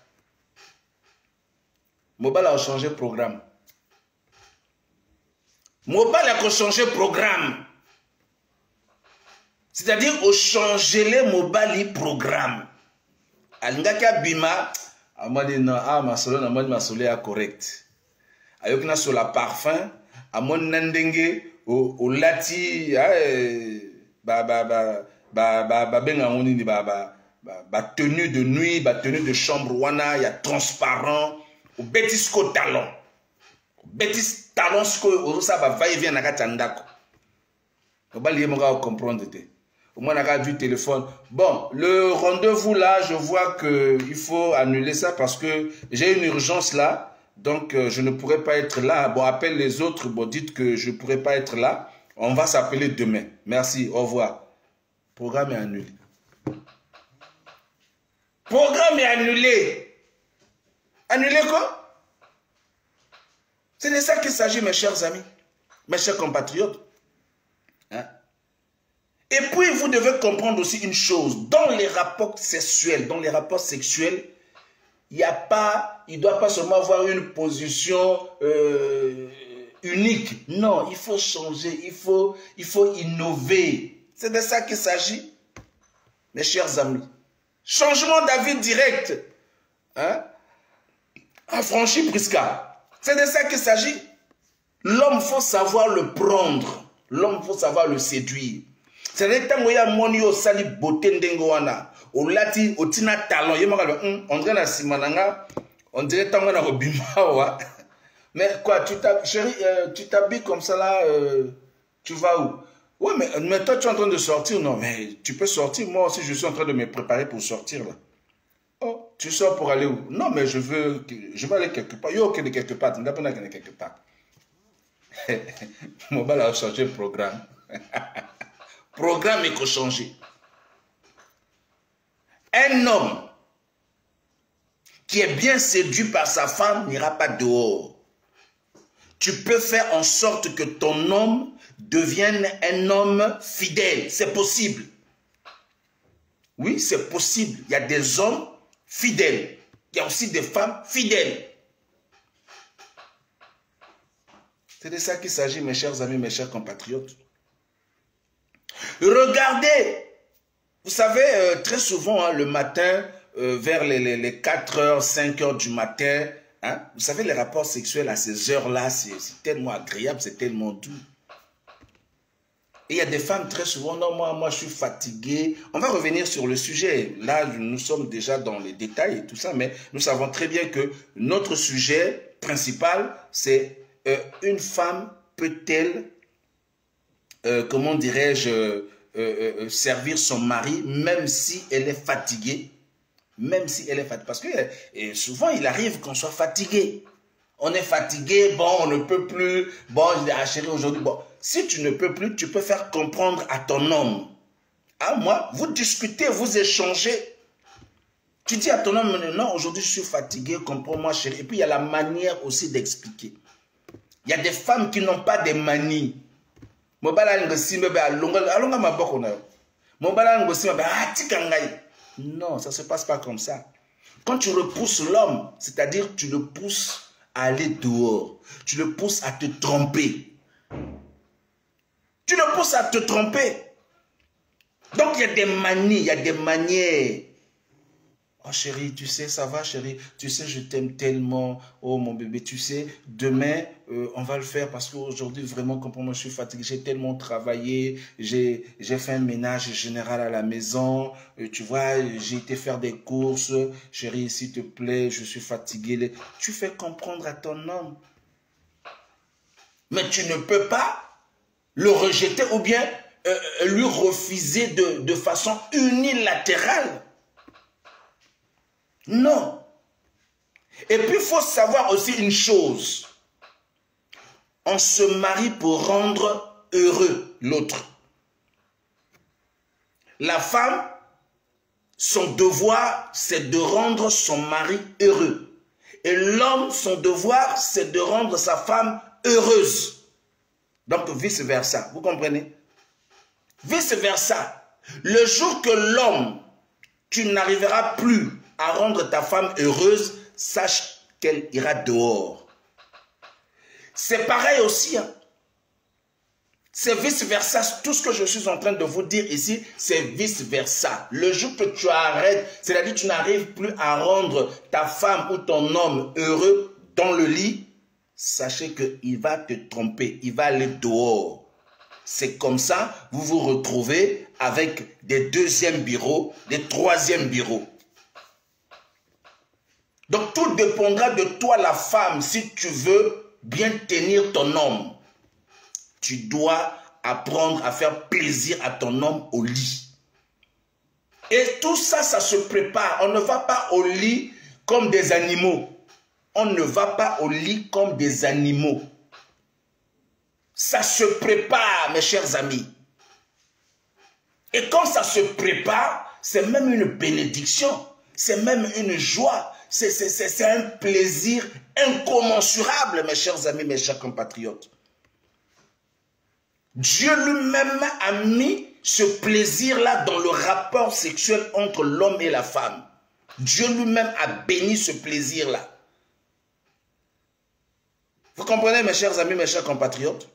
Mobile a changé programme. Mobile a changé programme. C'est-à-dire au changer les mobile programme. Alingaka bima amadi na ma solo na ma solo ya correct. Ayokina sur la parfum amon nandenge au lati benga ngoni ni tenue de nuit, tenue de chambre wana ya transparent. Au bétisco talon. Au bétis talon, ce ça va et vient à Katandako. On va lire, on va comprendre. Au moins, on a du téléphone. Bon, le rendez-vous là, je vois qu'il faut annuler ça parce que j'ai une urgence là. Donc, je ne pourrai pas être là. Bon, appelle les autres. Bon, dites que je ne pourrai pas être là. On va s'appeler demain. Merci, au revoir. Programme est annulé. Programme est annulé. Annuler quoi? C'est de ça qu'il s'agit, mes chers amis, mes chers compatriotes. Hein? Et puis, vous devez comprendre aussi une chose. Dans les rapports sexuels, il ne doit pas seulement avoir une position unique. Non, il faut changer, il faut innover. C'est de ça qu'il s'agit, mes chers amis. Changement d'avis direct. Hein? Affranchi Prisca. C'est de ça qu'il s'agit. L'homme, faut savoir le prendre. L'homme, faut savoir le séduire. C'est-à-dire que quand il y a moni au sali beauté ndengoana, au lati, au tina talon, on dirait na simananga, on dirait tango na robimawa. Mais quoi, chérie, tu t'habilles comme ça là, tu vas où? Oui, mais toi tu es en train de sortir, non? Mais tu peux sortir, moi aussi je suis en train de me préparer pour sortir là. Oh, tu sors pour aller où? Non, mais je vais aller quelque part. Yo, ok, de quelque part. Tu n'as pas d'aller quelque part. Mobile a changé le programme. Programme est changé. Un homme qui est bien séduit par sa femme n'ira pas dehors. Tu peux faire en sorte que ton homme devienne un homme fidèle. C'est possible. Oui, c'est possible. Il y a des hommes fidèles. Il y a aussi des femmes fidèles. C'est de ça qu'il s'agit, mes chers amis, mes chers compatriotes. Regardez Vous savez, très souvent, hein, le matin, vers les 4 heures, 5 heures du matin, hein, vous savez, les rapports sexuels à ces heures-là, c'est tellement agréable, c'est tellement doux. Et il y a des femmes très souvent, non, moi je suis fatiguée. On va revenir sur le sujet. Là, nous sommes déjà dans les détails et tout ça, mais nous savons très bien que notre sujet principal, c'est une femme peut-elle, comment dirais-je, servir son mari, même si elle est fatiguée. Même si elle est fatiguée. Parce que souvent, il arrive qu'on soit fatigué. On est fatigué, bon, on ne peut plus. Bon, je dis, ah chérie, aujourd'hui, bon. Si tu ne peux plus, tu peux faire comprendre à ton homme. Ah, moi, vous discutez, vous échangez. Tu dis à ton homme, non, aujourd'hui, je suis fatigué, comprends-moi, chérie. Et puis, il y a la manière aussi d'expliquer. Il y a des femmes qui n'ont pas des manies. Non, ça ne se passe pas comme ça. Quand tu repousses l'homme, c'est-à-dire tu le pousses à aller dehors. Tu le pousses à te tromper. Tu le pousses à te tromper. Donc il y a des manies, il y a des manières. Oh chérie, tu sais, ça va chérie, tu sais, je t'aime tellement. Oh mon bébé, tu sais, demain, on va le faire parce qu'aujourd'hui, vraiment, comprends-moi, je suis fatigué, j'ai tellement travaillé, j'ai fait un ménage général à la maison, tu vois, j'ai été faire des courses, chérie, s'il te plaît, je suis fatigué. Tu fais comprendre à ton homme. Mais tu ne peux pas le rejeter ou bien lui refuser de façon unilatérale. Non. Et puis, il faut savoir aussi une chose. On se marie pour rendre heureux l'autre. La femme, son devoir, c'est de rendre son mari heureux. Et l'homme, son devoir, c'est de rendre sa femme heureuse. Donc, vice-versa. Vous comprenez? Vice-versa. Le jour que l'homme, tu n'arriveras plus à rendre ta femme heureuse, sache qu'elle ira dehors. C'est pareil aussi. Hein. C'est vice-versa. Tout ce que je suis en train de vous dire ici, c'est vice-versa. Le jour que tu arrêtes, c'est-à-dire que tu n'arrives plus à rendre ta femme ou ton homme heureux dans le lit, sachez qu'il va te tromper, il va aller dehors. C'est comme ça, vous vous retrouvez avec des deuxièmes bureaux, des troisièmes bureaux. Donc tout dépendra de toi la femme, si tu veux bien tenir ton homme. Tu dois apprendre à faire plaisir à ton homme au lit. Et tout ça, ça se prépare. On ne va pas au lit comme des animaux. On ne va pas au lit comme des animaux. Ça se prépare, mes chers amis. Et quand ça se prépare, c'est même une bénédiction. C'est même une joie. C'est un plaisir incommensurable, mes chers amis, mes chers compatriotes. Dieu lui-même a mis ce plaisir-là dans le rapport sexuel entre l'homme et la femme. Dieu lui-même a béni ce plaisir-là. Vous comprenez, mes chers amis, mes chers compatriotes?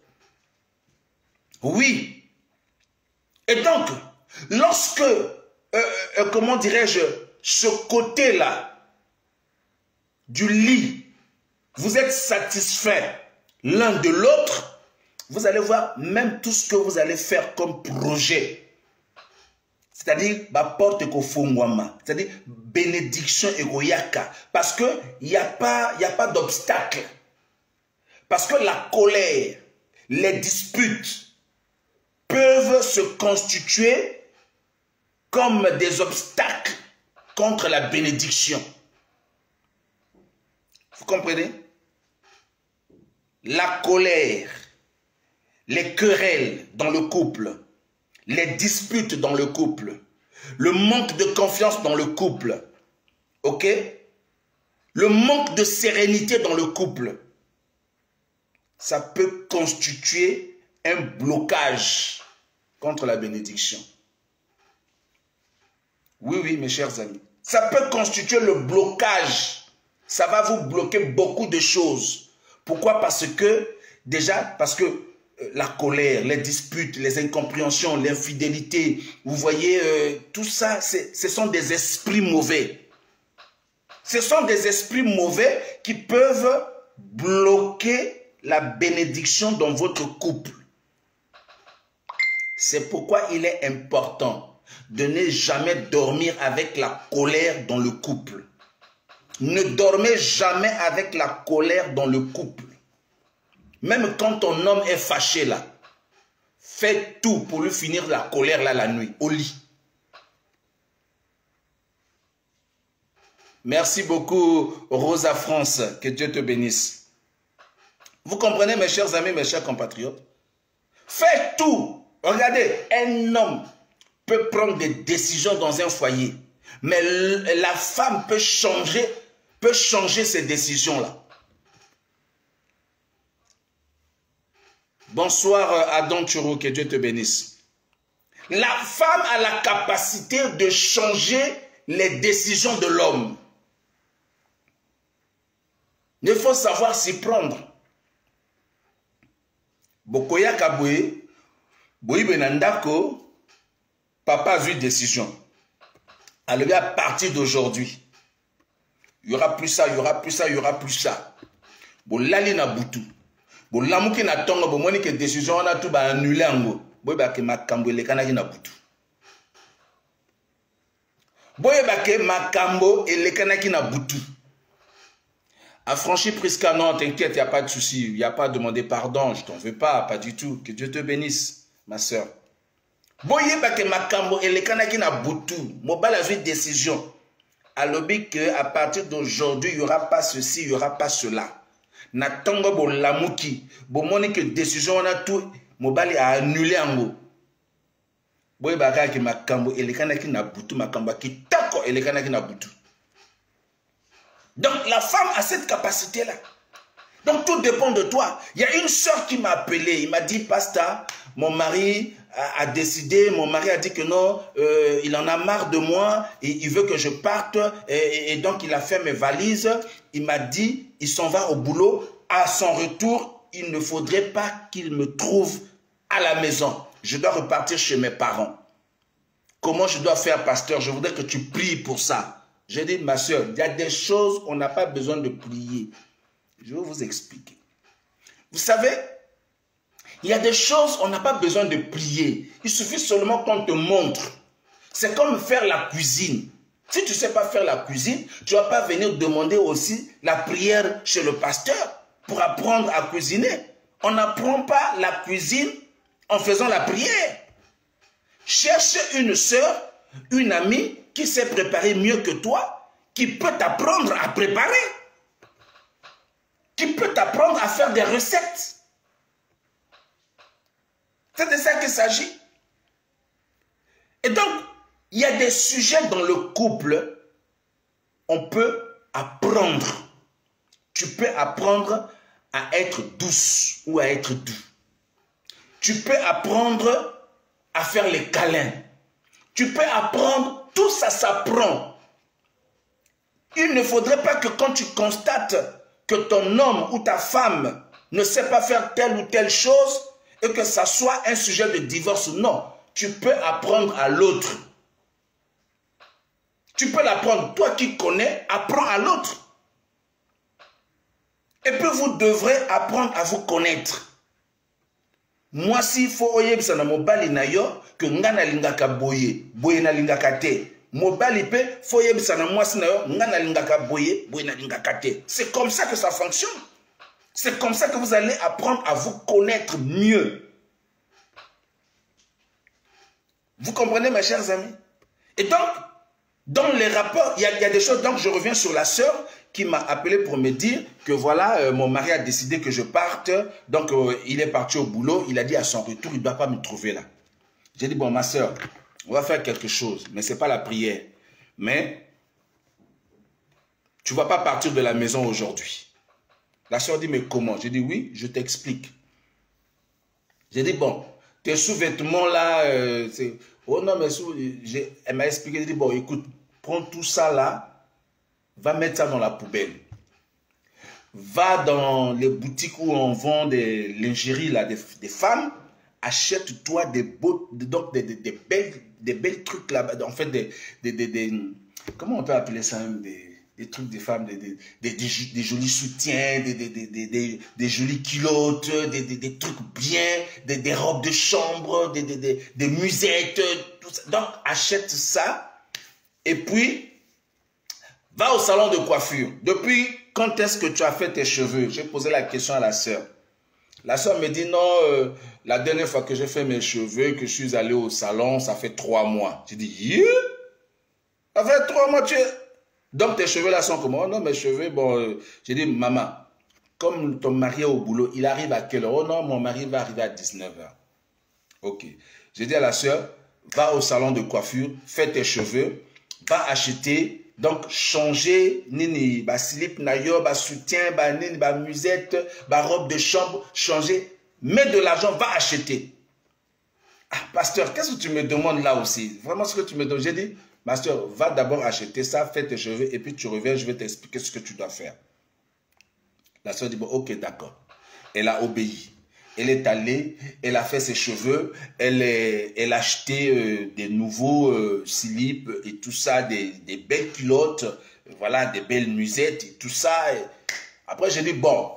Oui. Et donc, lorsque, comment dirais-je, ce côté-là du lit, vous êtes satisfait l'un de l'autre, vous allez voir même tout ce que vous allez faire comme projet. C'est-à-dire, porte kofungwama, c'est-à-dire bénédiction egoyaka. Parce qu'il n'y a pas d'obstacle. Parce que la colère, les disputes peuvent se constituer comme des obstacles contre la bénédiction. Vous comprenez? La colère, les querelles dans le couple, les disputes dans le couple, le manque de confiance dans le couple, ok? Le manque de sérénité dans le couple, ça peut constituer un blocage contre la bénédiction. Oui, oui, mes chers amis. Ça peut constituer le blocage. Ça va vous bloquer beaucoup de choses. Pourquoi? Parce que, déjà, parce que la colère, les disputes, les incompréhensions, l'infidélité. Vous voyez, tout ça, ce sont des esprits mauvais. Ce sont des esprits mauvais qui peuvent bloquer la bénédiction dans votre couple. C'est pourquoi il est important de ne jamais dormir avec la colère dans le couple. Ne dormez jamais avec la colère dans le couple. Même quand ton homme est fâché là, fais tout pour lui finir la colère là la nuit, au lit. Merci beaucoup Rosa France, que Dieu te bénisse. Vous comprenez mes chers amis, mes chers compatriotes? Fais tout. Regardez, un homme peut prendre des décisions dans un foyer, mais la femme peut changer ces décisions-là. Bonsoir Adam Churou, que Dieu te bénisse. La femme a la capacité de changer les décisions de l'homme. Il faut savoir s'y prendre. Bokoya Kaboué, Boyi Benandako, papa a vu une décision. Alors à partir d'aujourd'hui, il n'y aura plus ça, il n'y aura plus ça, il n'y aura plus ça. Bon, lali na butu. Bon, l'amour qui n'a tonga, bon, moi, que décision, on a tout annulé en gros. Bon, bah, que ma kambo, les kanaki na butu. Bon, bah, que ma kambo, et les kanaki na butu. Affranchi Prisca, non, t'inquiète, il n'y a pas de souci. Il n'y a pas à demander pardon, je t'en veux pas du tout. Que Dieu te bénisse, ma soeur. Bon, bah, que ma kambo, et les kanaki na butu. Mon bal a vu décision. Alors qu'à partir d'aujourd'hui, il n'y aura pas ceci, il n'y aura pas cela. Natongo bo lamuki, bo moni que décision on a tout, mobali a annulé en gros. Boy baka ki makambo elekana ki na butu makamba ki tako elekana ki na butu. Donc la femme a cette capacité là. Donc tout dépend de toi. Il y a une soeur qui m'a appelé, il m'a dit pasteur, mon mari a décidé, mon mari a dit que non, il en a marre de moi, et il veut que je parte, et donc il a fait mes valises, il m'a dit, il s'en va au boulot, à son retour, il ne faudrait pas qu'il me trouve à la maison, je dois repartir chez mes parents. Comment je dois faire, pasteur? Je voudrais que tu pries pour ça. J'ai dit, ma soeur, il y a des choses, on n'a pas besoin de prier. Je vais vous expliquer. Vous savez, il y a des choses, on n'a pas besoin de prier. Il suffit seulement qu'on te montre. C'est comme faire la cuisine. Si tu ne sais pas faire la cuisine, tu ne vas pas venir demander aussi la prière chez le pasteur pour apprendre à cuisiner. On n'apprend pas la cuisine en faisant la prière. Cherche une sœur, une amie qui sait préparer mieux que toi, qui peut t'apprendre à préparer, qui peut t'apprendre à faire des recettes. C'est de ça qu'il s'agit. Et donc, il y a des sujets dans le couple, on peut apprendre. Tu peux apprendre à être douce ou à être doux. Tu peux apprendre à faire les câlins. Tu peux apprendre, tout ça s'apprend. Il ne faudrait pas que quand tu constates que ton homme ou ta femme ne sait pas faire telle ou telle chose, et que ça soit un sujet de divorce. Non, tu peux apprendre à l'autre. Tu peux l'apprendre. Toi qui connais, apprends à l'autre. Et puis vous devrez apprendre à vous connaître. Moi, s'il faut oyebisa na mobali na yo, que ngana lingaka boye, boye na lingaka te. Mobali pe, faut oyebisa na mwasi na yo, ngana lingaka boye, boye na lingaka te. C'est comme ça que ça fonctionne. C'est comme ça que vous allez apprendre à vous connaître mieux. Vous comprenez, mes chers amis? Et donc, dans les rapports, il y a des choses. Donc, je reviens sur la sœur qui m'a appelé pour me dire que voilà, mon mari a décidé que je parte. Donc, il est parti au boulot. Il a dit à son retour, il ne doit pas me trouver là. J'ai dit, bon, ma sœur, on va faire quelque chose. Mais ce n'est pas la prière. Mais, tu ne vas pas partir de la maison aujourd'hui. La sœur dit, mais comment? J'ai dit, oui, je t'explique. J'ai dit, bon, tes sous-vêtements là, oh non, mais elle m'a expliqué, elle dit, bon, écoute, prends tout ça là, va mettre ça dans la poubelle. Va dans les boutiques où on vend des lingeries, là, des femmes. Achète-toi des beaux, donc des belles trucs là-bas. En fait, comment on peut appeler ça même, des trucs des femmes, des jolis soutiens, des jolies culottes, des trucs bien, des robes de chambre, des musettes, tout ça. Donc, achète ça et puis, va au salon de coiffure. Depuis quand est-ce que tu as fait tes cheveux? J'ai posé la question à la sœur. La sœur me dit non, la dernière fois que j'ai fait mes cheveux, que je suis allé au salon, ça fait 3 mois. J'ai dit, yeah? Ça fait 3 mois, tu es... Donc tes cheveux là sont comment? Oh non, mes cheveux, bon, j'ai dit, maman, comme ton mari est au boulot, il arrive à quelle heure? Oh non, mon mari va arriver à 19h. Ok. J'ai dit à la sœur, va au salon de coiffure, fais tes cheveux, va acheter... Donc, changer, nini, ba slip na yo, ba soutien, ba nini, ba musette, ba robe de chambre, changer, mets de l'argent, va acheter. Ah, pasteur, qu'est-ce que tu me demandes là aussi? Vraiment ce que tu me demandes. J'ai dit, pasteur, va d'abord acheter ça, fais tes cheveux, et puis tu reviens, je vais t'expliquer ce que tu dois faire. La soeur dit, bon, ok, d'accord. Elle a obéi. Elle est allée, elle a fait ses cheveux, elle a acheté des nouveaux slips et tout ça, des belles culottes, voilà, des belles musettes et tout ça. Et après, j'ai dit, bon,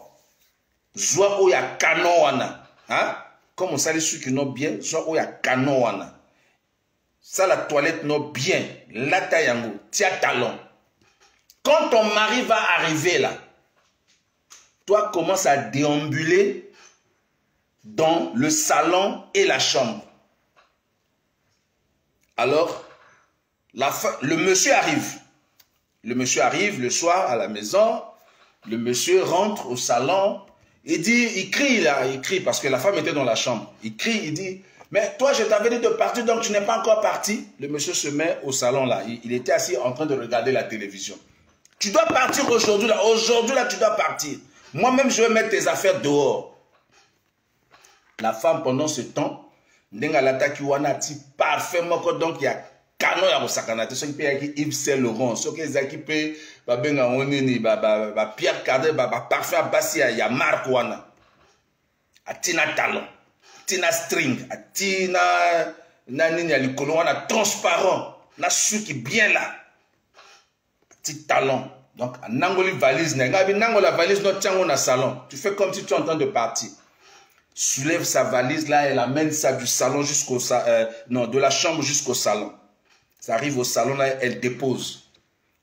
Zoa Oya Kano wana, hein? Comme on sait ceux qui n'ont bien, Zoa Oya Kano wana. Ça, la toilette n'a bien, la tayango, tia talon. Quand ton mari va arriver là, toi commence à déambuler dans le salon et la chambre. Alors, le monsieur arrive. Le monsieur arrive le soir à la maison. Le monsieur rentre au salon. Il crie là, il crie parce que la femme était dans la chambre. Il crie, il dit, mais toi je t'avais dit de partir donc tu n'es pas encore parti. Le monsieur se met au salon là. Il était assis en train de regarder la télévision. Tu dois partir aujourd'hui là. Aujourd'hui là tu dois partir. Moi-même je vais mettre tes affaires dehors. La femme, pendant ce temps, parfaitement, donc il y a canon à Sakanate, ce qui est Yves Saint Laurent, ce qui est Pierre Cardin, parfait à Bassi, il y a Marc Wana, à Tina Talon, Tina String, à Tina Nanini, à l'Iconoana transparent, la su qui bien là, petit talon. Donc, à Nangoli valise, Nangola valise, notre tiens, on a salon. Tu fais comme si tu es en train de partir. Soulève sa valise là, elle amène ça du salon jusqu'au de la chambre jusqu'au salon. Ça arrive au salon là, elle dépose.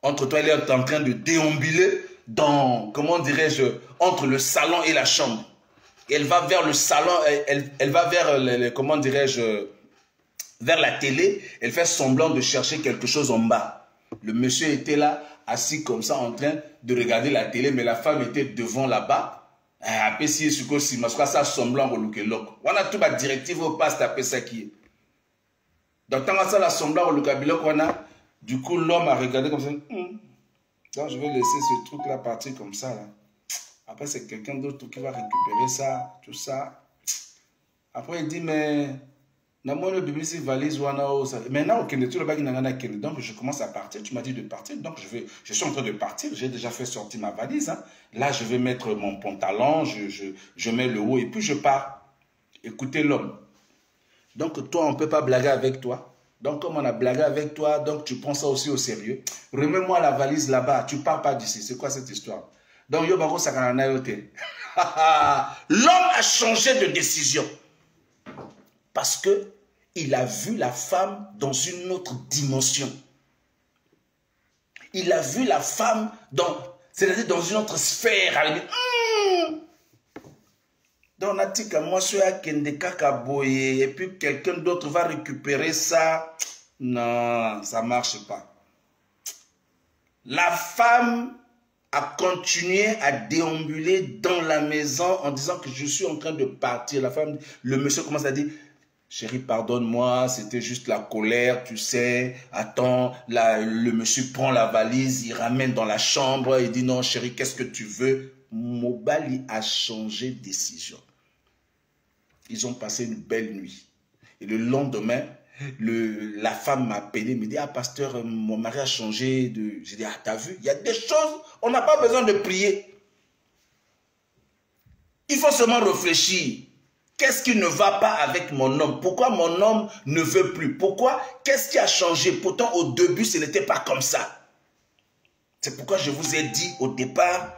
Entre toi, elle est en train de déambuler dans, comment dirais-je, entre le salon et la chambre. Et elle va vers le salon, elle va vers, comment dirais-je, vers la télé. Elle fait semblant de chercher quelque chose en bas. Le monsieur était là, assis comme ça, en train de regarder la télé, mais la femme était devant là-bas. Après, si c'est ça semblant au look. On a tout la directive au passe taper ça qui est. Donc, tant que ça, la semblant au look, du coup, l'homme a regardé comme ça. Donc, je vais laisser ce truc-là partir comme ça. Là. Après, c'est quelqu'un d'autre qui va récupérer ça, tout ça. Après, il dit, mais. Maintenant, donc je commence à partir. Tu m'as dit de partir, donc je suis en train de partir. J'ai déjà fait sortir ma valise. Hein. Là, je vais mettre mon pantalon, je mets le haut et puis je pars. Écoutez l'homme. Donc toi, on ne peut pas blaguer avec toi. Donc comme on a blagué avec toi, donc tu prends ça aussi au sérieux. Remets-moi la valise là-bas. Tu ne pars pas d'ici. C'est quoi cette histoire? Donc Yobaro Sakananayote. L'homme a changé de décision. Parce que il a vu la femme dans une autre dimension. Il a vu la femme c'est-à-dire dans une autre sphère. Donc, Natika, moi, je suis à Kendekakaboye, et puis quelqu'un d'autre va récupérer ça. Non, ça ne marche pas. La femme a continué à déambuler dans la maison en disant que je suis en train de partir. La femme, le monsieur commence à dire, chérie, pardonne-moi, c'était juste la colère, tu sais. Attends, le monsieur prend la valise, il ramène dans la chambre, il dit non, chérie, qu'est-ce que tu veux? Mobali a changé de décision. Ils ont passé une belle nuit. Et le lendemain, la femme m'a appelé, me dit, ah pasteur, mon mari a changé de... J'ai dit, ah t'as vu, il y a des choses, on n'a pas besoin de prier. Il faut seulement réfléchir. Qu'est-ce qui ne va pas avec mon homme? Pourquoi mon homme ne veut plus? Pourquoi? Qu'est-ce qui a changé? Pourtant, au début, ce n'était pas comme ça. C'est pourquoi je vous ai dit au départ,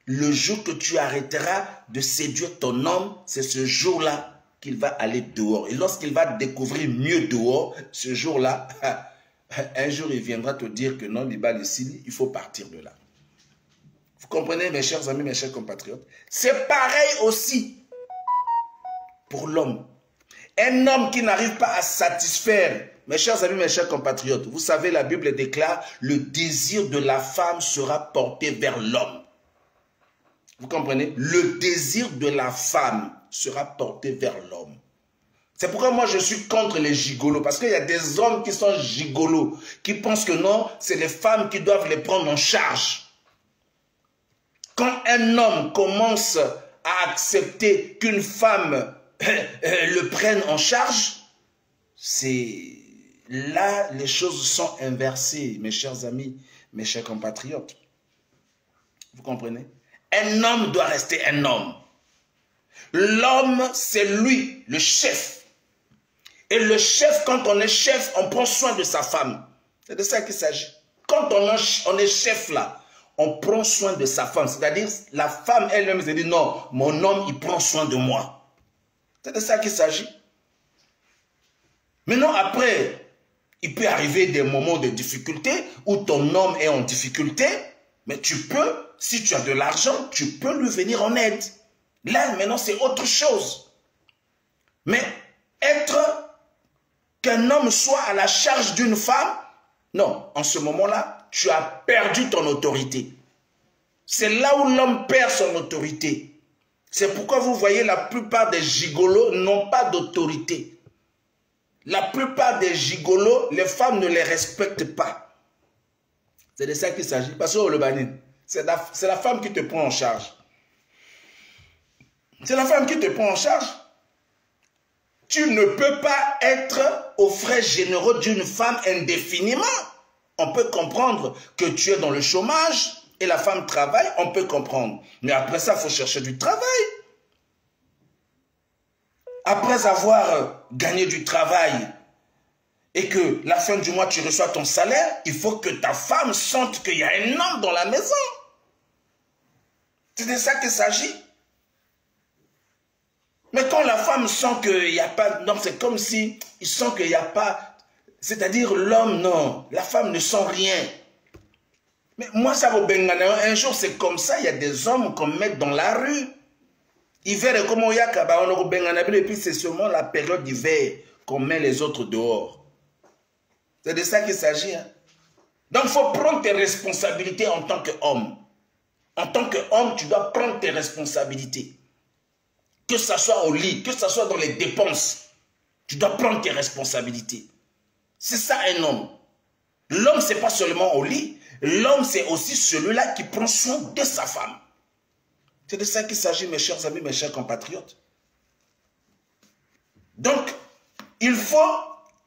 le jour que tu arrêteras de séduire ton homme, c'est ce jour-là qu'il va aller dehors. Et lorsqu'il va découvrir mieux dehors, ce jour-là, un jour il viendra te dire que non, il faut partir de là. Vous comprenez, mes chers amis, mes chers compatriotes? C'est pareil aussi pour l'homme. Un homme qui n'arrive pas à satisfaire, mes chers amis, mes chers compatriotes, vous savez, la Bible déclare, le désir de la femme sera porté vers l'homme. Vous comprenez? Le désir de la femme sera porté vers l'homme. C'est pourquoi moi je suis contre les gigolos, parce qu'il y a des hommes qui sont gigolos, qui pensent que non, c'est les femmes qui doivent les prendre en charge. Quand un homme commence à accepter qu'une femme le prenne en charge, c'est là les choses sont inversées, mes chers amis, mes chers compatriotes. Vous comprenez? Un homme doit rester un homme. L'homme, c'est lui, le chef. Et le chef, quand on est chef, on prend soin de sa femme. C'est de ça qu'il s'agit. Quand on est chef là, on prend soin de sa femme. C'est-à-dire, la femme elle-même se dit, non, mon homme, il prend soin de moi. C'est de ça qu'il s'agit. Maintenant, après, il peut arriver des moments de difficulté où ton homme est en difficulté, mais tu peux, si tu as de l'argent, tu peux lui venir en aide. Là, maintenant, c'est autre chose. Mais qu'un homme soit à la charge d'une femme, non, en ce moment-là, tu as perdu ton autorité. C'est là où l'homme perd son autorité. C'est pourquoi vous voyez la plupart des gigolos n'ont pas d'autorité. La plupart des gigolos, les femmes ne les respectent pas. C'est de ça qu'il s'agit. Parce que le Banin, c'est la femme qui te prend en charge. C'est la femme qui te prend en charge. Tu ne peux pas être aux frais généraux d'une femme indéfiniment. On peut comprendre que tu es dans le chômage et la femme travaille, on peut comprendre. Mais après ça, il faut chercher du travail. Après avoir gagné du travail et que la fin du mois, tu reçois ton salaire, il faut que ta femme sente qu'il y a un homme dans la maison. C'est de ça qu'il s'agit. Mais quand la femme sent qu'il n'y a pas... Non, c'est comme si il sent qu'il n'y a pas... C'est-à-dire l'homme, non. La femme ne sent rien. Mais moi, ça au Bengana, un jour, c'est comme ça. Il y a des hommes qu'on met dans la rue. Hiver est comme au Yakaba, on au Bengana, et puis c'est seulement la période d'hiver qu'on met les autres dehors. C'est de ça qu'il s'agit. Hein? Donc, il faut prendre tes responsabilités en tant qu'homme. En tant qu'homme, tu dois prendre tes responsabilités. Que ce soit au lit, que ce soit dans les dépenses, tu dois prendre tes responsabilités. C'est ça un homme. L'homme, ce n'est pas seulement au lit. L'homme, c'est aussi celui-là qui prend soin de sa femme. C'est de ça qu'il s'agit, mes chers amis, mes chers compatriotes. Donc, il faut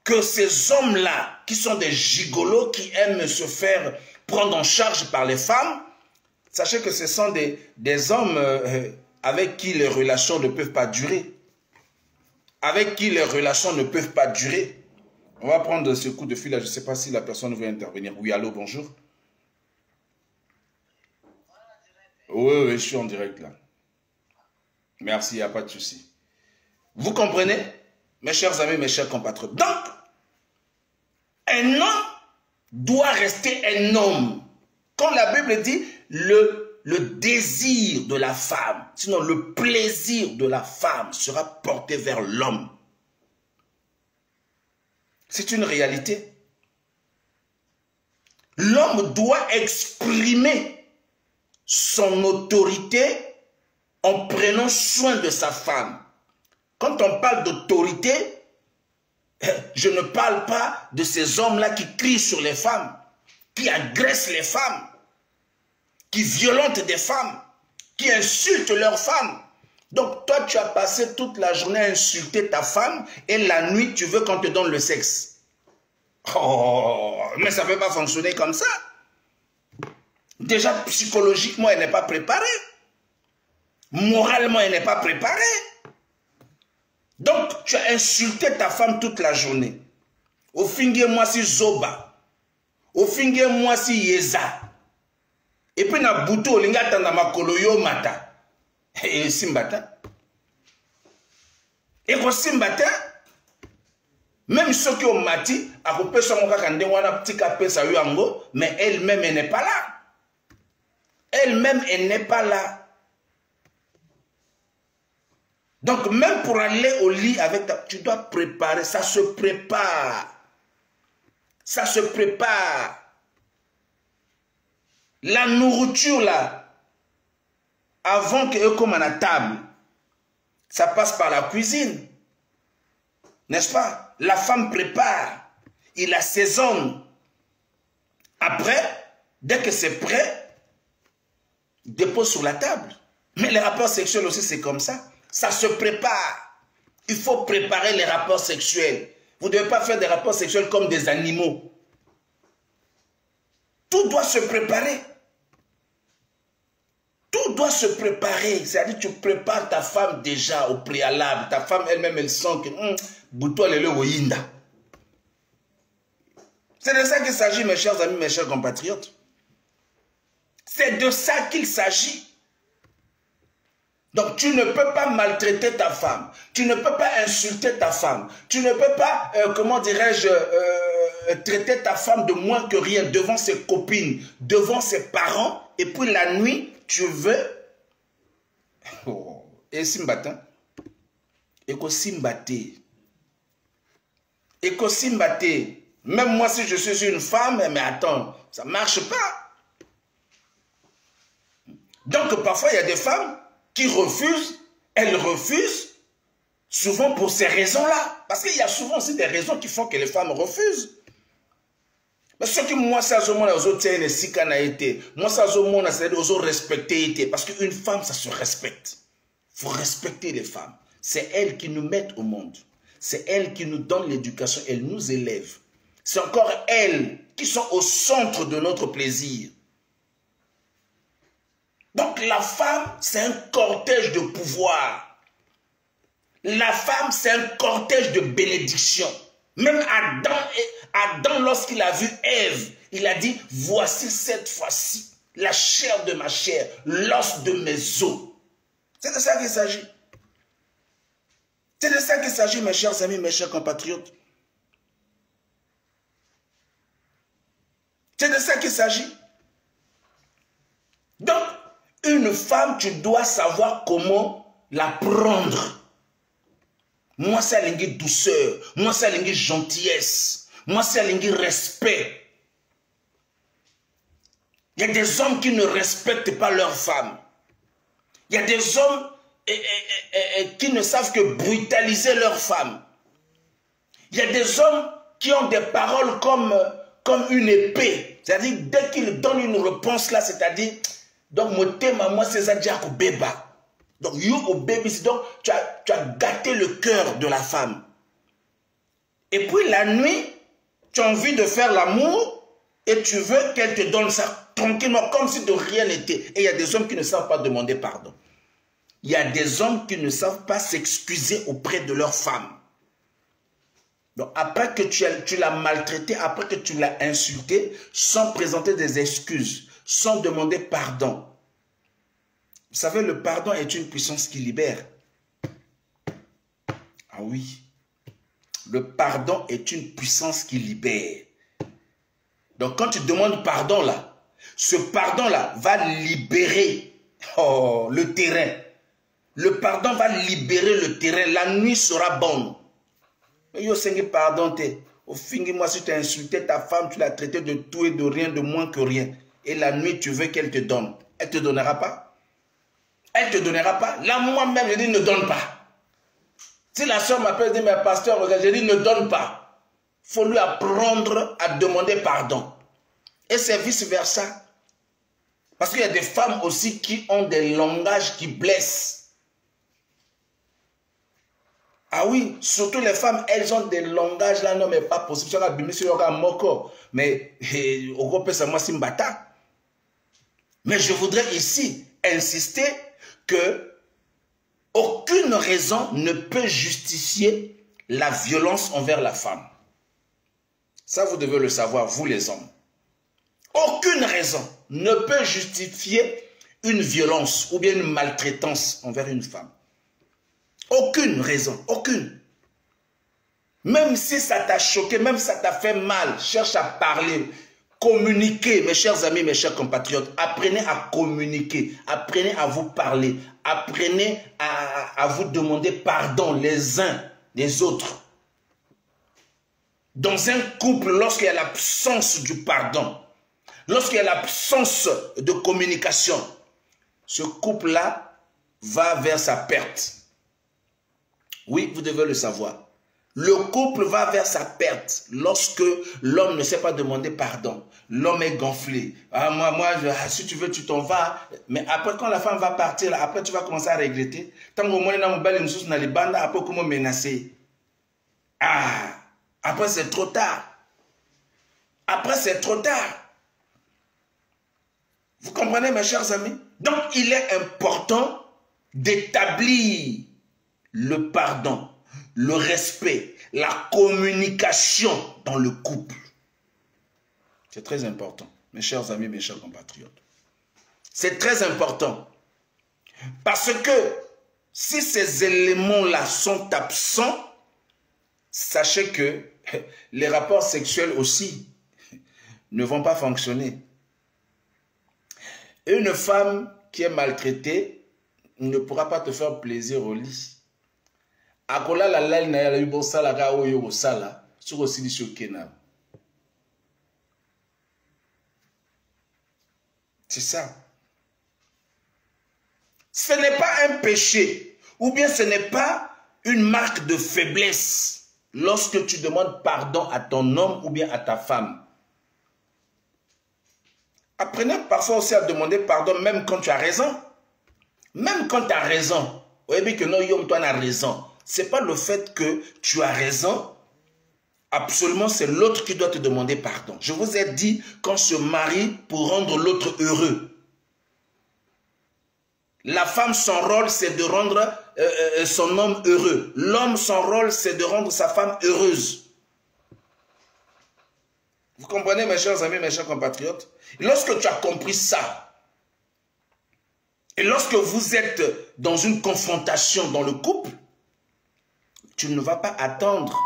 que ces hommes-là, qui sont des gigolos, qui aiment se faire prendre en charge par les femmes, sachez que ce sont des hommes avec qui les relations ne peuvent pas durer. Avec qui les relations ne peuvent pas durer. On va prendre ce coup de fil là. Je ne sais pas si la personne veut intervenir. Oui, allô, bonjour. Oui, je suis en direct là. Merci, il n'y a pas de souci. Vous comprenez, mes chers amis, mes chers compatriotes. Donc, un homme doit rester un homme. Comme la Bible dit, le désir de la femme, sinon le plaisir de la femme sera porté vers l'homme. C'est une réalité. L'homme doit exprimer son autorité en prenant soin de sa femme. Quand on parle d'autorité, je ne parle pas de ces hommes-là qui crient sur les femmes, qui agressent les femmes, qui violentent des femmes, qui insultent leurs femmes. Donc toi, tu as passé toute la journée à insulter ta femme et la nuit, tu veux qu'on te donne le sexe. Oh, mais ça ne peut pas fonctionner comme ça. Déjà, psychologiquement, elle n'est pas préparée. Moralement, elle n'est pas préparée. Donc, tu as insulté ta femme toute la journée. Au finge moi si Zoba. Au finge moi si Yeza. Et puis, na buto, linga tanda makolo yo mata. Et simbata. Et ko simbata. Même ceux qui ont mati, à couper son mais elle-même, elle n'est pas là. Elle-même, elle n'est pas là. Donc, même pour aller au lit avec ta... Tu dois préparer, ça se prépare. Ça se prépare. La nourriture, là, avant qu'elle commande à la table, ça passe par la cuisine. N'est-ce pas? La femme prépare, il assaisonne. Après, dès que c'est prêt, dépose sur la table. Mais les rapports sexuels aussi, c'est comme ça. Ça se prépare. Il faut préparer les rapports sexuels. Vous ne devez pas faire des rapports sexuels comme des animaux. Tout doit se préparer. Tout doit se préparer. C'est-à-dire tu prépares ta femme déjà au préalable. Ta femme elle-même, elle sent que Bouto elle est le Woyinda. C'est de ça qu'il s'agit, mes chers amis, mes chers compatriotes. C'est de ça qu'il s'agit. Donc tu ne peux pas maltraiter ta femme. Tu ne peux pas insulter ta femme. Tu ne peux pas, comment dirais-je, traiter ta femme de moins que rien devant ses copines, devant ses parents. Et puis la nuit, tu veux... Oh. Et Simbata. Et que Simbate. Et que Simbate. Même moi, si je suis une femme, mais attends, ça ne marche pas. Donc parfois, il y a des femmes qui refusent. Elles refusent souvent pour ces raisons-là. Parce qu'il y a souvent aussi des raisons qui font que les femmes refusent. Mais ce que moi, ça se montre aux autres, moi, ça se montre aux autres respecter. Parce qu'une femme, ça se respecte. Il faut respecter les femmes. C'est elles qui nous mettent au monde. C'est elles qui nous donnent l'éducation. Elles nous élèvent. C'est encore elles qui sont au centre de notre plaisir. Donc la femme, c'est un cortège de pouvoir. La femme, c'est un cortège de bénédiction. Même Adam, lorsqu'il a vu Ève, il a dit, voici cette fois-ci la chair de ma chair, l'os de mes os. C'est de ça qu'il s'agit. C'est de ça qu'il s'agit, mes chers amis, mes chers compatriotes. C'est de ça qu'il s'agit. Donc, une femme, tu dois savoir comment la prendre. Moi, c'est l'ingé douceur. Moi, c'est l'ingé gentillesse. Moi, c'est l'ingé respect. Il y a des hommes qui ne respectent pas leurs femmes. Il y a des hommes qui ne savent que brutaliser leurs femmes. Il y a des hommes qui ont des paroles comme une épée. C'est-à-dire, dès qu'ils donnent une réponse là, c'est-à-dire, donc, mon thème à moi, c'est ça, au bébé. Donc, you au bébé, donc, tu as gâté le cœur de la femme. Et puis, la nuit, tu as envie de faire l'amour et tu veux qu'elle te donne ça tranquillement, comme si de rien n'était. Et il y a des hommes qui ne savent pas demander pardon. Il y a des hommes qui ne savent pas s'excuser auprès de leur femme. Donc, après que tu l'as maltraité, après que tu l'as insulté, sans présenter des excuses, sans demander pardon. Vous savez, le pardon est une puissance qui libère. Ah oui. Le pardon est une puissance qui libère. Donc, quand tu demandes pardon là, ce pardon-là va libérer le terrain. Le pardon va libérer le terrain. La nuit sera bonne. Yo sengi pardon te. Au fin de moi, si tu as insulté ta femme, tu l'as traité de tout et de rien, de moins que rien. Et la nuit, tu veux qu'elle te donne. Elle ne te donnera pas. Elle ne te donnera pas. Là, moi-même, je dis ne donne pas. Si la soeur m'appelle et dit, mais pasteur, regarde, je dis ne donne pas. Il faut lui apprendre à demander pardon. Et c'est vice-versa. Parce qu'il y a des femmes aussi qui ont des langages qui blessent. Ah oui, surtout les femmes, elles ont des langages là, non mais pas possible. Mais mais je voudrais ici insister que Aucune raison ne peut justifier la violence envers la femme. Ça, vous devez le savoir, vous les hommes. Aucune raison ne peut justifier une violence ou bien une maltraitance envers une femme. Aucune raison, aucune. Même si ça t'a choqué, même si ça t'a fait mal, cherche à parler, communiquer, mes chers amis, mes chers compatriotes. Apprenez à communiquer, apprenez à vous parler, apprenez à vous demander pardon les uns des autres. Dans un couple, lorsqu'il y a l'absence du pardon, lorsqu'il y a l'absence de communication, ce couple-là va vers sa perte. Oui, vous devez le savoir. Le couple va vers sa perte lorsque l'homme ne sait pas demander pardon. L'homme est gonflé. Ah, si tu veux, tu t'en vas. Mais après, quand la femme va partir, là, après, tu vas commencer à regretter. Tant que moi, après, comment menacer? Ah, après, c'est trop tard. Après, c'est trop tard. Vous comprenez, mes chers amis? Donc, il est important d'établir le pardon, le respect, la communication dans le couple. C'est très important, mes chers amis, mes chers compatriotes. C'est très important. Parce que si ces éléments-là sont absents, sachez que les rapports sexuels aussi ne vont pas fonctionner. Une femme qui est maltraitée ne pourra pas te faire plaisir au lit. Akola la lali na yala yubo sala ga oyo sala sur aussi di shokena. C'est ça. Ce n'est pas un péché ou bien ce n'est pas une marque de faiblesse lorsque tu demandes pardon à ton homme ou bien à ta femme. Apprenez parfois aussi à demander pardon même quand tu as raison. Même quand tu as raison. Oui, bien que non, yom toi a raison. Ce n'est pas le fait que tu as raison. Absolument, c'est l'autre qui doit te demander pardon. Je vous ai dit qu'on se marie pour rendre l'autre heureux. La femme, son rôle, c'est de rendre son homme heureux. L'homme, son rôle, c'est de rendre sa femme heureuse. Vous comprenez, mes chers amis, mes chers compatriotes? Lorsque tu as compris ça, et lorsque vous êtes dans une confrontation dans le couple, tu ne vas pas attendre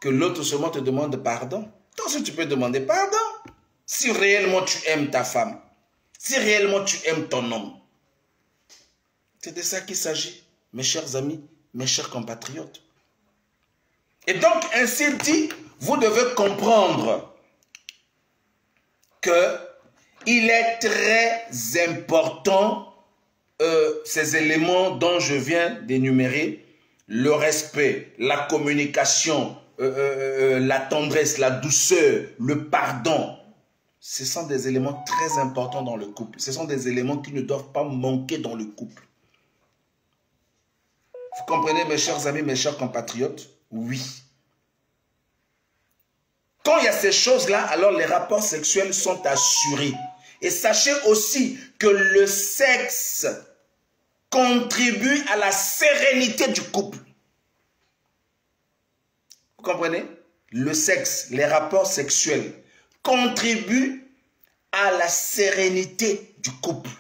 que l'autre seulement te demande pardon. Toi aussi, tu peux demander pardon. Si réellement tu aimes ta femme, si réellement tu aimes ton homme. C'est de ça qu'il s'agit, mes chers amis, mes chers compatriotes. Et donc, ainsi dit, vous devez comprendre qu'il est très important, ces éléments dont je viens d'énumérer, le respect, la communication, la tendresse, la douceur, le pardon. Ce sont des éléments très importants dans le couple. Ce sont des éléments qui ne doivent pas manquer dans le couple. Vous comprenez, mes chers amis, mes chers compatriotes? Oui. Quand il y a ces choses-là, alors les rapports sexuels sont assurés. Et sachez aussi que le sexe contribue à la sérénité du couple. Vous comprenez? Le sexe, les rapports sexuels contribuent à la sérénité du couple.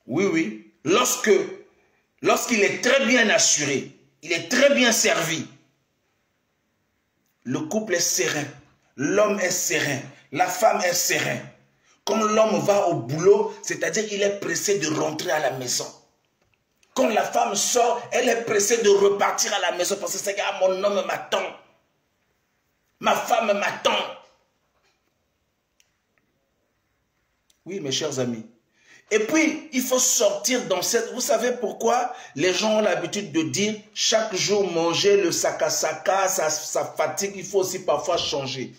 Oui, oui. Lorsqu'il est très bien assuré, il est très bien servi, le couple est serein, l'homme est serein, la femme est serein. Quand l'homme va au boulot, c'est-à-dire qu'il est pressé de rentrer à la maison. Quand la femme sort, elle est pressée de repartir à la maison parce que c'est que mon homme m'attend. Ma femme m'attend. Oui, mes chers amis. Et puis, il faut sortir dans cette... Vous savez pourquoi les gens ont l'habitude de dire chaque jour manger le saka-saka, ça fatigue, il faut aussi parfois changer.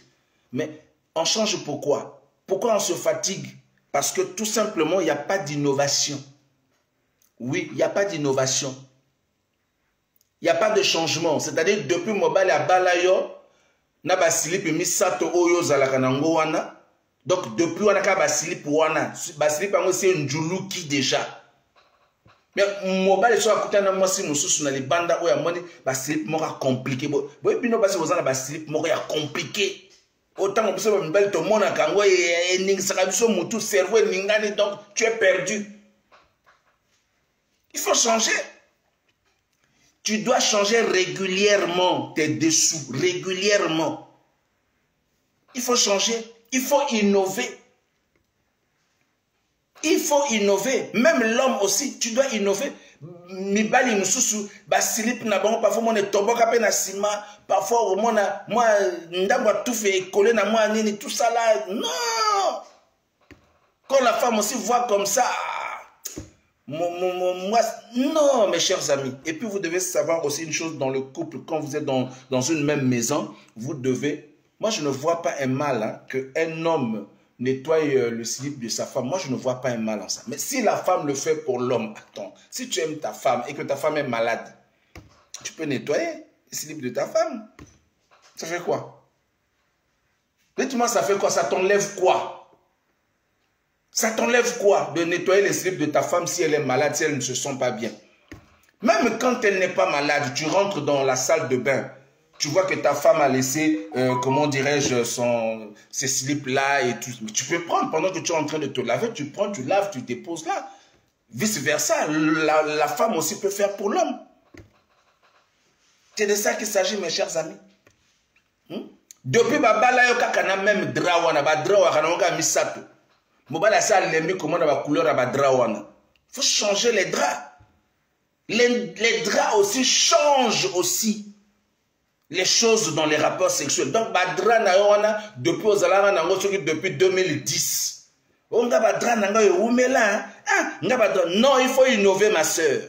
Mais on change pourquoi? Pourquoi on se fatigue? Parce que tout simplement, il n'y a pas d'innovation. Oui, il n'y a pas d'innovation. Il n'y a pas de changement. C'est-à-dire, depuis Mobile à Balayo, na basilip misato oyo zalakanango wana. Donc, depuis on a basilip wana. Basilip c'est un djoulou qui déjà. Mais mobile soit à côté de moi si nous sommes dans les bandes où il y a un slip mort compliqué. Oui, puis nous passons aux ans slip mort compliqué. Autant on peut se faire une belle tout le monde a kangwa et ning sakabiso mutu cerveau ningani donc tu es perdu. Il faut changer. Tu dois changer régulièrement tes dessous, régulièrement. Il faut changer, il faut innover. Il faut innover. Même l'homme aussi, tu dois innover. Mibali mususu, ba slip na bango parfois mon toboka pe na sima, parfois au moins moi ndamwa tout fait coller na moi nini tout ça là. Non. Quand la femme aussi voit comme ça, moi, non, mes chers amis. Et puis, vous devez savoir aussi une chose dans le couple. Quand vous êtes dans une même maison, vous devez... Moi, je ne vois pas un mal hein, qu'un homme nettoie le slip de sa femme. Moi, je ne vois pas un mal en ça. Mais si la femme le fait pour l'homme, attends, si tu aimes ta femme et que ta femme est malade, tu peux nettoyer le slip de ta femme. Ça fait quoi? Dites-moi, ça fait quoi? Ça t'enlève quoi? Ça t'enlève quoi de nettoyer les slips de ta femme si elle est malade, si elle ne se sent pas bien? Même quand elle n'est pas malade, tu rentres dans la salle de bain, tu vois que ta femme a laissé, comment dirais-je, ses slips là et tout. Mais tu peux prendre pendant que tu es en train de te laver, tu prends, tu laves, tu déposes là. Vice versa, la femme aussi peut faire pour l'homme. C'est de ça qu'il s'agit, mes chers amis. Depuis babala yo kakana même drawana, ba drawana nga misato. Mobala sa lembi comment na ba couleur ba drawana. Faut changer les draps. Les draps aussi changent aussi les choses dans les rapports sexuels. Donc badra na wana depuis ozalana na ngo soki depuis 2010. On nga badra na nga yo umela ah nga badra non, il faut innover ma sœur.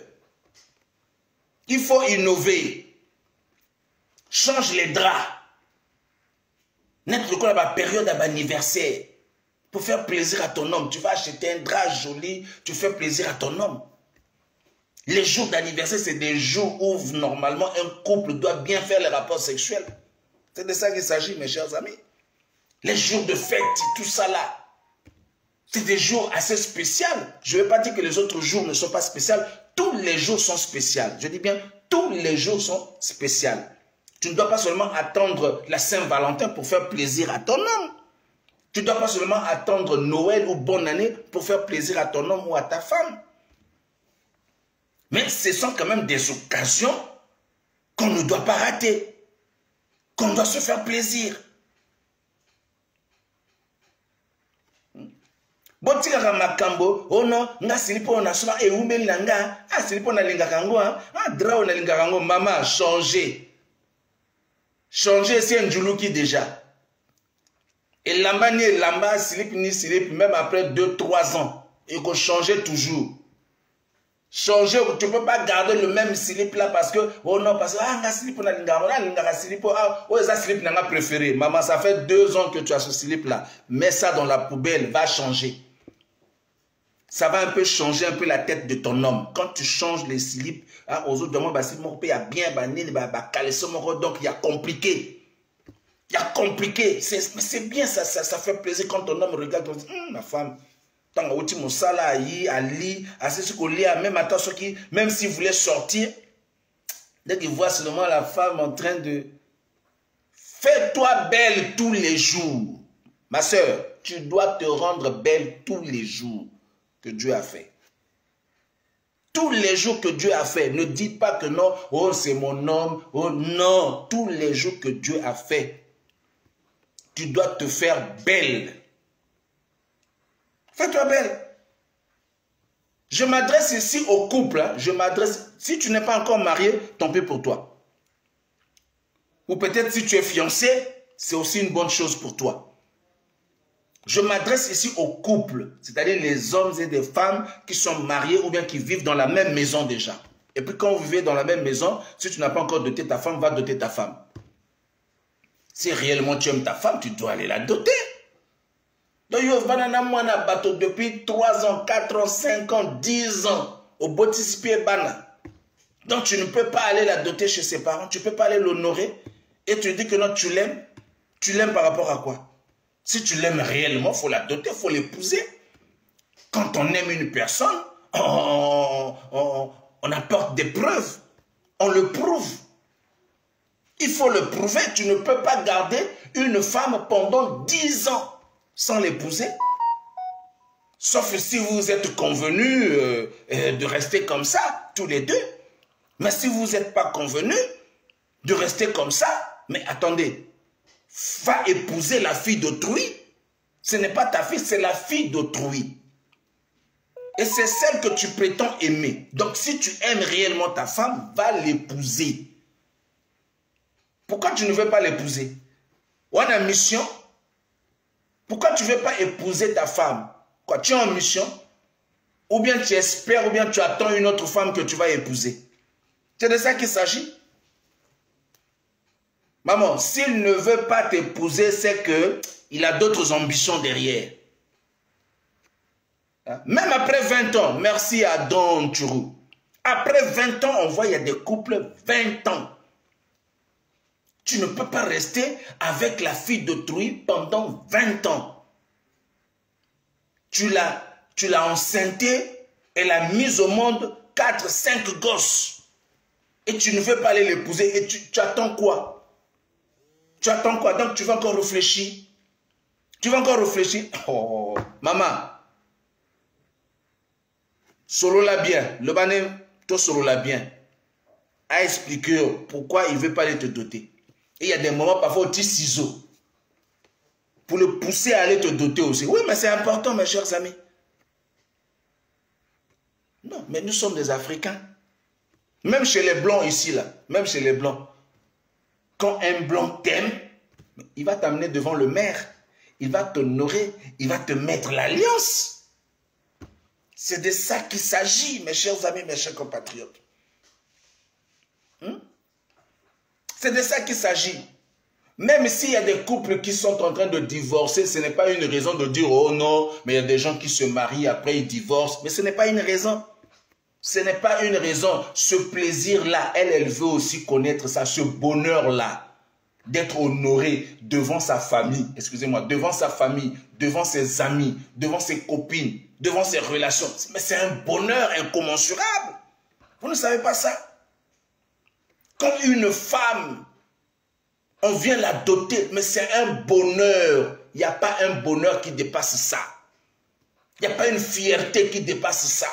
Il faut innover. Change les draps. N'est-ce pas la période d'anniversaire? Pour faire plaisir à ton homme, tu vas acheter un drap joli, tu fais plaisir à ton homme. Les jours d'anniversaire, c'est des jours où normalement un couple doit bien faire les rapports sexuels. C'est de ça qu'il s'agit, mes chers amis. Les jours de fête, tout ça là, c'est des jours assez spéciaux. Je ne vais pas dire que les autres jours ne sont pas spéciaux. Tous les jours sont spéciaux. Je dis bien, tous les jours sont spéciaux. Tu ne dois pas seulement attendre la Saint-Valentin pour faire plaisir à ton homme. Tu ne dois pas seulement attendre Noël ou bonne année pour faire plaisir à ton homme ou à ta femme. Mais ce sont quand même des occasions qu'on ne doit pas rater. Qu'on doit se faire plaisir. Botika makambo, oh non, nga silipo na sura e umeli nanga, ah silipo na linga kango, ah drao na linga kango, maman, changez. Changez, c'est un djoulouki déjà. Et lamba ni lamba, slip ni slip, même après 2-3 ans. Il faut changer toujours. Changer, tu ne peux pas garder le même slip là parce que, oh non, parce que, ah, nga slip na linga slip, ah, oh, ça slip n'a préféré. Maman, ça fait 2 ans que tu as ce slip là. Mets ça dans la poubelle, va changer. Ça va un peu changer un peu la tête de ton homme. Quand tu changes les slips, ah, aux autres demandes, il y a bien, donc il y a compliqué. Il y a compliqué. C'est bien, ça fait plaisir quand ton homme regarde. Ma femme, même s'il voulait sortir, dès qu'il voit seulement la femme en train de... Fais-toi belle tous les jours. Ma soeur, tu dois te rendre belle tous les jours que Dieu a fait. Tous les jours que Dieu a fait. Ne dites pas que non, oh c'est mon homme, oh non. Tous les jours que Dieu a fait. Tu dois te faire belle. Fais-toi belle. Je m'adresse ici au couple. Hein. Je m'adresse. Si tu n'es pas encore marié, tant pis pour toi. Ou peut-être si tu es fiancé, c'est aussi une bonne chose pour toi. Je m'adresse ici au couple, c'est-à-dire les hommes et des femmes qui sont mariés ou bien qui vivent dans la même maison déjà. Et puis quand vous vivez dans la même maison, si tu n'as pas encore doté ta femme, va doter ta femme. Si réellement tu aimes ta femme, tu dois aller la doter. Donc, depuis 3 ans, 4 ans, 5 ans, 10 ans, au botispié bana. Donc, tu ne peux pas aller la doter chez ses parents, tu ne peux pas aller l'honorer. Et tu dis que non, tu l'aimes. Tu l'aimes par rapport à quoi? Si tu l'aimes réellement, il faut la doter, il faut l'épouser. Quand on aime une personne, on apporte des preuves. On le prouve. Il faut le prouver. Tu ne peux pas garder une femme pendant 10 ans sans l'épouser. Sauf si vous êtes convenus de rester comme ça, tous les deux. Mais si vous n'êtes pas convenus de rester comme ça, mais attendez, va épouser la fille d'autrui. Ce n'est pas ta fille, c'est la fille d'autrui. Et c'est celle que tu prétends aimer. Donc si tu aimes réellement ta femme, va l'épouser. Pourquoi tu ne veux pas l'épouser? On a une mission. Pourquoi tu ne veux pas épouser ta femme? Quoi, tu es en mission? Ou bien tu espères, ou bien tu attends une autre femme que tu vas épouser. C'est de ça qu'il s'agit. Maman, s'il ne veut pas t'épouser, c'est qu'il a d'autres ambitions derrière. Même après 20 ans, merci à Don Tchourou. Après 20 ans, on voit il y a des couples 20 ans. Tu ne peux pas rester avec la fille d'autrui pendant 20 ans. Tu l'as enceintée, elle a mis au monde 4, 5 gosses. Et tu ne veux pas aller l'épouser. Et tu attends quoi? Tu attends quoi? Donc tu vas encore réfléchir. Tu vas encore réfléchir. Oh, maman. Solo-la bien. Le bané, toi solo-la bien. A expliqué pourquoi il ne veut pas aller te doter. Et il y a des moments, parfois, au petit ciseau. Pour le pousser à aller te doter aussi. Oui, mais c'est important, mes chers amis. Non, mais nous sommes des Africains. Même chez les Blancs ici, là. Même chez les Blancs. Quand un Blanc t'aime, il va t'amener devant le maire. Il va t'honorer. Il va te mettre l'alliance. C'est de ça qu'il s'agit, mes chers amis, mes chers compatriotes. C'est de ça qu'il s'agit. Même s'il y a des couples qui sont en train de divorcer, ce n'est pas une raison de dire « Oh non, mais il y a des gens qui se marient, après ils divorcent. » Mais ce n'est pas une raison. Ce n'est pas une raison. Ce plaisir-là, elle veut aussi connaître ça, ce bonheur-là, d'être honoré devant sa famille, excusez-moi, devant sa famille, devant ses amis, devant ses copines, devant ses relations. Mais c'est un bonheur incommensurable. Vous ne savez pas ça? Quand une femme, on vient la doter, mais c'est un bonheur. Il n'y a pas un bonheur qui dépasse ça. Il n'y a pas une fierté qui dépasse ça.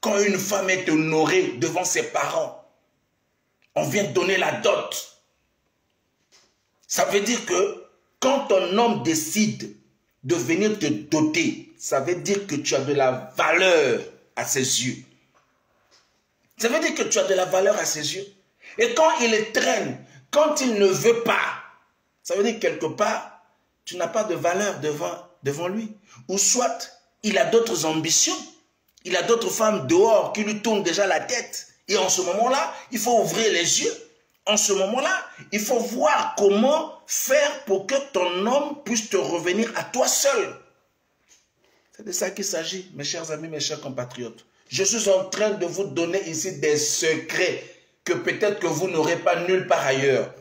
Quand une femme est honorée devant ses parents, on vient donner la dot. Ça veut dire que quand un homme décide de venir te doter, ça veut dire que tu as de la valeur à ses yeux. Ça veut dire que tu as de la valeur à ses yeux. Et quand il traîne, quand il ne veut pas, ça veut dire que quelque part, tu n'as pas de valeur devant lui. Ou soit, il a d'autres ambitions. Il a d'autres femmes dehors qui lui tournent déjà la tête. Et en ce moment-là, il faut ouvrir les yeux. En ce moment-là, il faut voir comment faire pour que ton homme puisse te revenir à toi seul. C'est de ça qu'il s'agit, mes chers amis, mes chers compatriotes. Je suis en train de vous donner ici des secrets que peut-être que vous n'aurez pas nulle part ailleurs.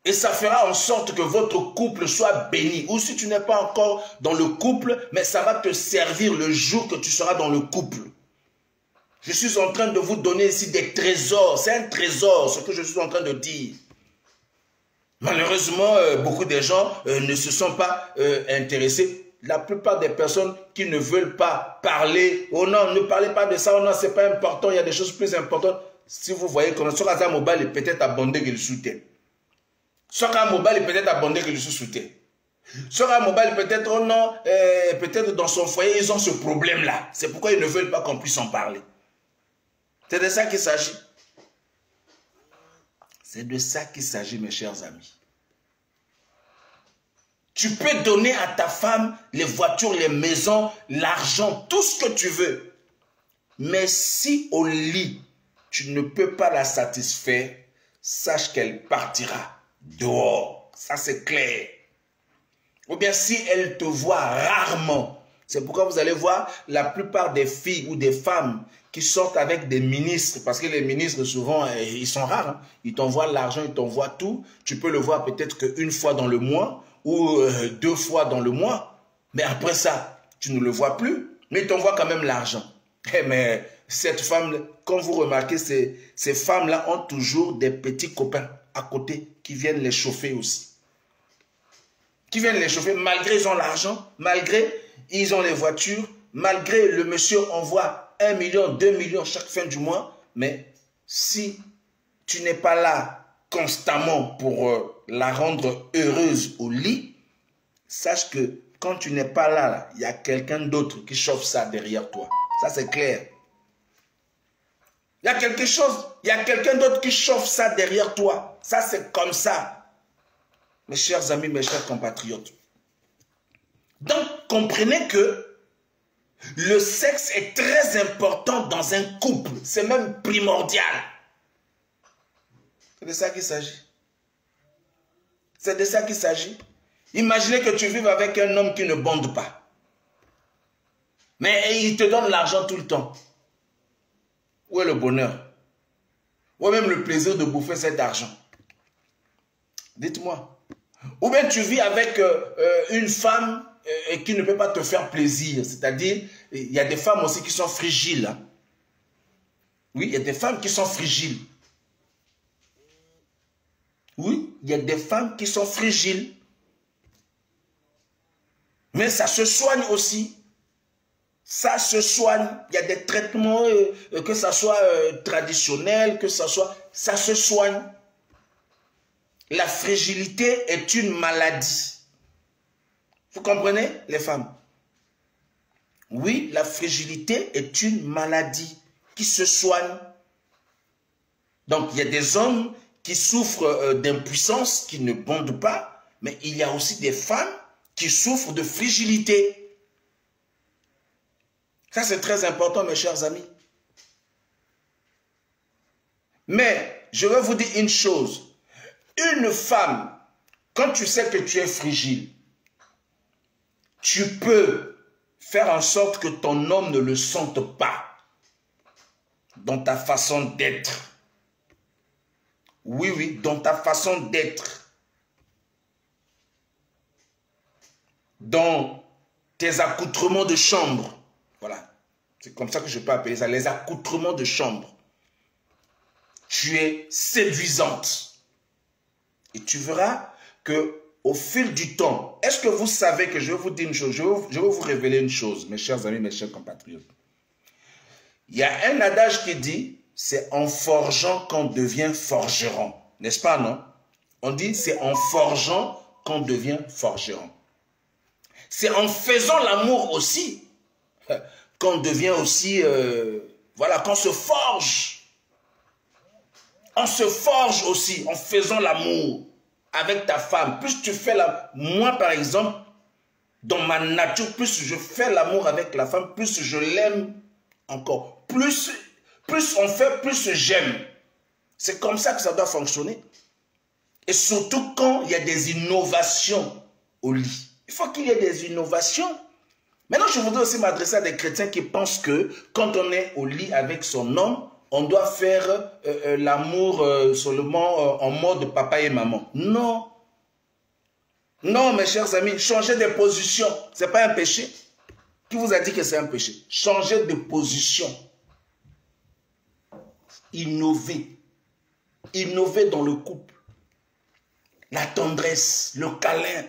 Et ça fera en sorte que votre couple soit béni. Ou si tu n'es pas encore dans le couple, mais ça va te servir le jour que tu seras dans le couple. Je suis en train de vous donner ici des trésors. C'est un trésor, ce que je suis en train de dire. Malheureusement, beaucoup de gens ne se sont pas intéressés. La plupart des personnes qui ne veulent pas parler, oh non, ne parlez pas de ça, oh non, c'est pas important, il y a des choses plus importantes. Si vous voyez comme ça, Soka Mobile est peut-être abondé que le soutien. Soka Mobile est peut-être abondé que le soutien. Soka Mobile peut-être, oh non, peut-être dans son foyer, ils ont ce problème-là. C'est pourquoi ils ne veulent pas qu'on puisse en parler. C'est de ça qu'il s'agit. C'est de ça qu'il s'agit, mes chers amis. Tu peux donner à ta femme les voitures, les maisons, l'argent, tout ce que tu veux. Mais si au lit, tu ne peux pas la satisfaire, sache qu'elle partira dehors. Ça, c'est clair. Ou bien si elle te voit rarement, c'est pourquoi vous allez voir la plupart des filles ou des femmes qui sortent avec des ministres, parce que les ministres, souvent, ils sont rares. Hein. Ils t'envoient l'argent, ils t'envoient tout. Tu peux le voir peut-être qu'une fois dans le mois, ou 2 fois dans le mois. Mais après ça, tu ne le vois plus, mais il t'envoie quand même l'argent. Mais cette femme, comme vous remarquez, ces femmes-là ont toujours des petits copains à côté qui viennent les chauffer aussi. Qui viennent les chauffer, malgré ils ont l'argent, malgré ils ont les voitures, malgré le monsieur envoie 1 million, 2 millions chaque fin du mois. Mais si tu n'es pas là constamment pour la rendre heureuse au lit, sache que quand tu n'es pas là, il y a quelqu'un d'autre qui chauffe ça derrière toi. Ça, c'est clair. Il y a quelque chose, il y a quelqu'un d'autre qui chauffe ça derrière toi. Ça, c'est comme ça. Mes chers amis, mes chers compatriotes. Donc, comprenez que le sexe est très important dans un couple. C'est même primordial. C'est de ça qu'il s'agit. C'est de ça qu'il s'agit. Imaginez que tu vives avec un homme qui ne bande pas. Mais il te donne l'argent tout le temps. Où est le bonheur? Où est même le plaisir de bouffer cet argent? Dites-moi. Ou bien tu vis avec une femme qui ne peut pas te faire plaisir. C'est-à-dire, il y a des femmes aussi qui sont fragiles. Hein? Oui, il y a des femmes qui sont fragiles. Oui, il y a des femmes qui sont fragiles. Mais ça se soigne aussi. Ça se soigne. Il y a des traitements, que ça soit traditionnel, que ça soit... Ça se soigne. La fragilité est une maladie. Vous comprenez, les femmes? Oui, la fragilité est une maladie qui se soigne. Donc, il y a des hommes qui souffrent d'impuissance, qui ne bondent pas, mais il y a aussi des femmes qui souffrent de fragilité. Ça, c'est très important, mes chers amis. Mais, je vais vous dire une chose. Une femme, quand tu sais que tu es fragile, tu peux faire en sorte que ton homme ne le sente pas dans ta façon d'être. Oui, oui, dans ta façon d'être. Dans tes accoutrements de chambre. Voilà. C'est comme ça que je peux appeler ça, les accoutrements de chambre. Tu es séduisante. Et tu verras que au fil du temps, est-ce que vous savez que je vais vous dire une chose, je vais vous révéler une chose, mes chers amis, mes chers compatriotes. Il y a un adage qui dit, c'est en forgeant qu'on devient forgeron. N'est-ce pas, non? On dit, c'est en forgeant qu'on devient forgeron. C'est en faisant l'amour aussi qu'on devient aussi, voilà, qu'on se forge. On se forge aussi en faisant l'amour avec ta femme. Plus tu fais l'amour, moi par exemple, dans ma nature, plus je fais l'amour avec la femme, plus je l'aime encore. Plus on fait, plus j'aime. C'est comme ça que ça doit fonctionner. Et surtout quand il y a des innovations au lit. Il faut qu'il y ait des innovations. Maintenant, je voudrais aussi m'adresser à des chrétiens qui pensent que quand on est au lit avec son homme, on doit faire l'amour seulement en mode papa et maman. Non. Non, mes chers amis, changer de position, ce n'est pas un péché. Qui vous a dit que c'est un péché? Changer de position. Innover. Innover dans le couple. La tendresse, le câlin,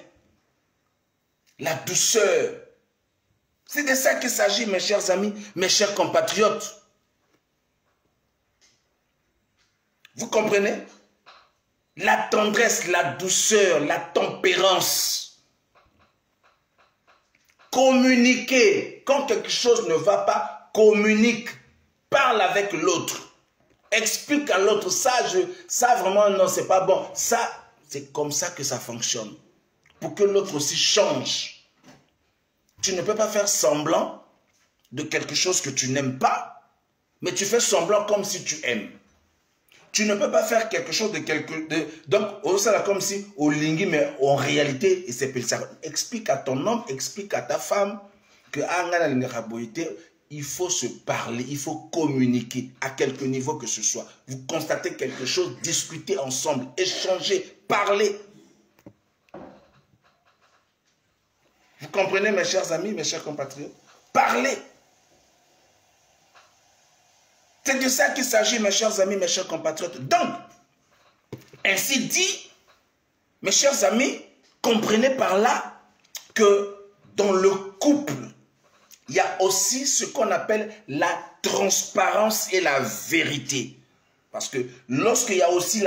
la douceur. C'est de ça qu'il s'agit, mes chers amis, mes chers compatriotes. Vous comprenez? La tendresse, la douceur, la tempérance. Communiquer. Quand quelque chose ne va pas, communique. Parle avec l'autre. Explique à l'autre, ça vraiment, non, c'est pas bon. Ça, c'est comme ça que ça fonctionne. Pour que l'autre aussi change. Tu ne peux pas faire semblant de quelque chose que tu n'aimes pas, mais tu fais semblant comme si tu aimes. Tu ne peux pas faire quelque chose de donc, on sera comme si au lingui, mais en réalité, explique à ton homme, explique à ta femme que il faut se parler, il faut communiquer à quelque niveau que ce soit. Vous constatez quelque chose, discutez ensemble, échangez, parlez. Vous comprenez, mes chers amis, mes chers compatriotes? Parlez. C'est de ça qu'il s'agit, mes chers amis, mes chers compatriotes. Donc, ainsi dit, mes chers amis, comprenez par là que dans le couple, il y a aussi ce qu'on appelle la transparence et la vérité. Parce que lorsqu'il y a aussi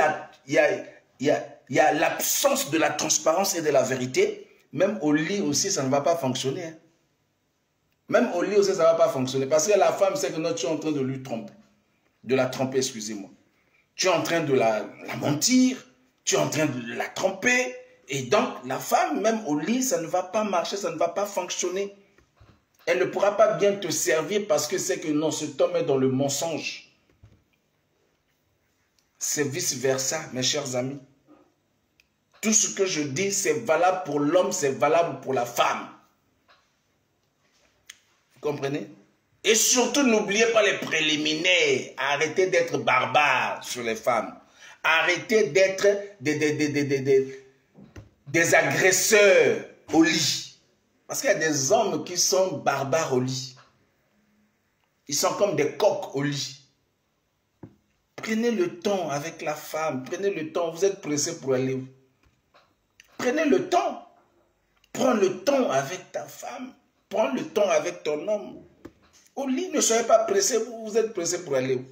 l'absence de la transparence et de la vérité, même au lit aussi, ça ne va pas fonctionner. Hein. Même au lit aussi, ça ne va pas fonctionner. Parce que la femme sait que non, tu es en train de lui tromper. De la tromper, excusez-moi. Tu es en train de la mentir, tu es en train de la tromper. Et donc, la femme, même au lit, ça ne va pas marcher, ça ne va pas fonctionner. Elle ne pourra pas bien te servir parce que c'est que non, cet homme est dans le mensonge. C'est vice-versa, mes chers amis. Tout ce que je dis, c'est valable pour l'homme, c'est valable pour la femme. Vous comprenez? Et surtout, n'oubliez pas les préliminaires. Arrêtez d'être barbare sur les femmes. Arrêtez d'être des agresseurs au lit. Parce qu'il y a des hommes qui sont barbares au lit. Ils sont comme des coqs au lit. Prenez le temps avec la femme. Prenez le temps. Vous êtes pressé pour aller où? Prenez le temps. Prends le temps avec ta femme. Prends le temps avec ton homme. Au lit, ne soyez pas pressé. Vous êtes pressé pour aller où?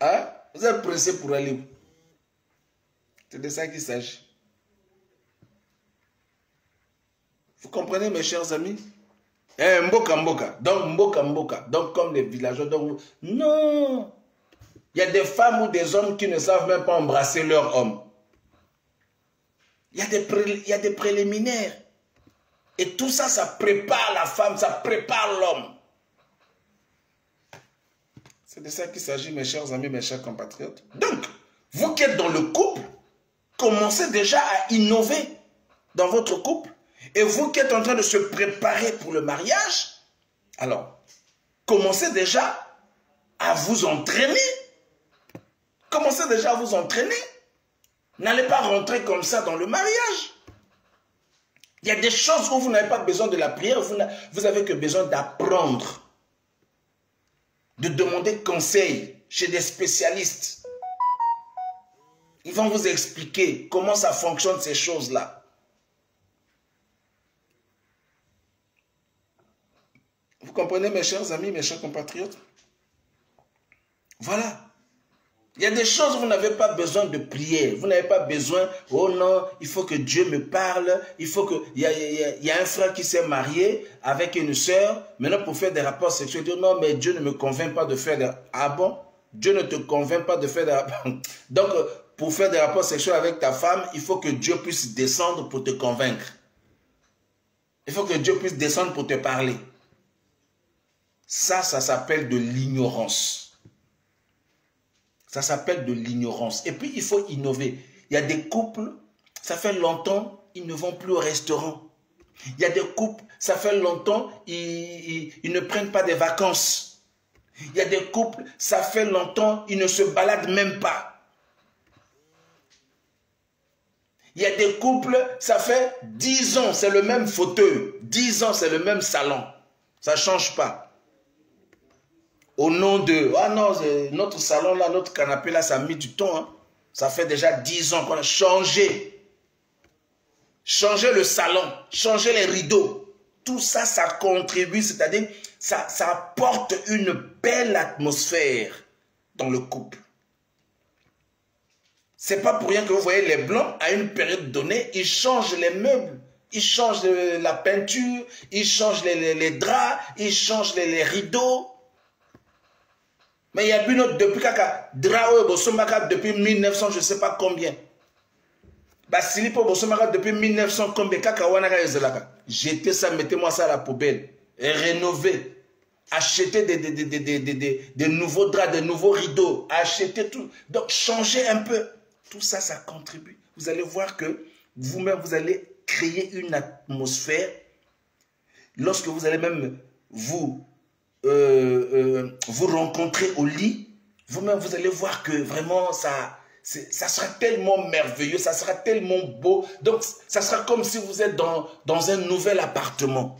Hein? Vous êtes pressé pour aller où? C'est de ça qu'il s'agit. Vous comprenez, mes chers amis? Mboka mboka. Donc, mboka mboka. Donc, comme les villageois. Donc, non. Il y a des femmes ou des hommes qui ne savent même pas embrasser leur homme. Il y a des préliminaires. Et tout ça, ça prépare la femme, ça prépare l'homme. C'est de ça qu'il s'agit, mes chers amis, mes chers compatriotes. Donc, vous qui êtes dans le couple, commencez déjà à innover dans votre couple. Et vous qui êtes en train de se préparer pour le mariage, alors, commencez déjà à vous entraîner. Commencez déjà à vous entraîner. N'allez pas rentrer comme ça dans le mariage. Il y a des choses où vous n'avez pas besoin de la prière, vous avez que besoin d'apprendre, de demander conseil chez des spécialistes. Ils vont vous expliquer comment ça fonctionne ces choses-là. Vous comprenez, mes chers amis, mes chers compatriotes? Voilà. Il y a des choses où vous n'avez pas besoin de prière. Vous n'avez pas besoin, oh non, il faut que Dieu me parle. Il faut que... Il y a un frère qui s'est marié avec une sœur. Maintenant, pour faire des rapports sexuels, il dit, non, mais Dieu ne me convainc pas de faire des... Ah bon? Dieu ne te convainc pas de faire des rapports. Donc, pour faire des rapports sexuels avec ta femme, il faut que Dieu puisse descendre pour te convaincre. Il faut que Dieu puisse descendre pour te parler. Ça s'appelle de l'ignorance. Ça s'appelle de l'ignorance. Et puis, il faut innover. Il y a des couples, ça fait longtemps, ils ne vont plus au restaurant. Il y a des couples, ça fait longtemps, ils ne prennent pas des vacances. Il y a des couples, ça fait longtemps, ils ne se baladent même pas. Il y a des couples, ça fait 10 ans, c'est le même fauteuil. 10 ans, c'est le même salon. Ça ne change pas. Au nom de... Ah non, notre salon là, notre canapé là, ça a mis du temps. Hein. Ça fait déjà 10 ans qu'on a changé. Changer le salon, changer les rideaux. Tout ça, ça contribue, c'est-à-dire, ça apporte une belle atmosphère dans le couple. C'est pas pour rien que vous voyez les Blancs, à une période donnée, ils changent les meubles. Ils changent la peinture, ils changent les draps, ils changent les rideaux. Mais il y a une autre depuis kaka drao bosomaka depuis 1900 je ne sais pas combien. Basilipo bosomaka depuis 1900 combien kaka wanaka ezelaka. Jetez ça, mettez-moi ça à la poubelle. Et rénover. Acheter des nouveaux draps, des nouveaux rideaux. Acheter tout. Donc changez un peu. Tout ça, ça contribue. Vous allez voir que vous-même, vous allez créer une atmosphère. Lorsque vous allez même vous rencontrer au lit, vous-même, vous allez voir que vraiment, ça sera tellement merveilleux, ça sera tellement beau. Donc, ça sera comme si vous êtes dans un nouvel appartement.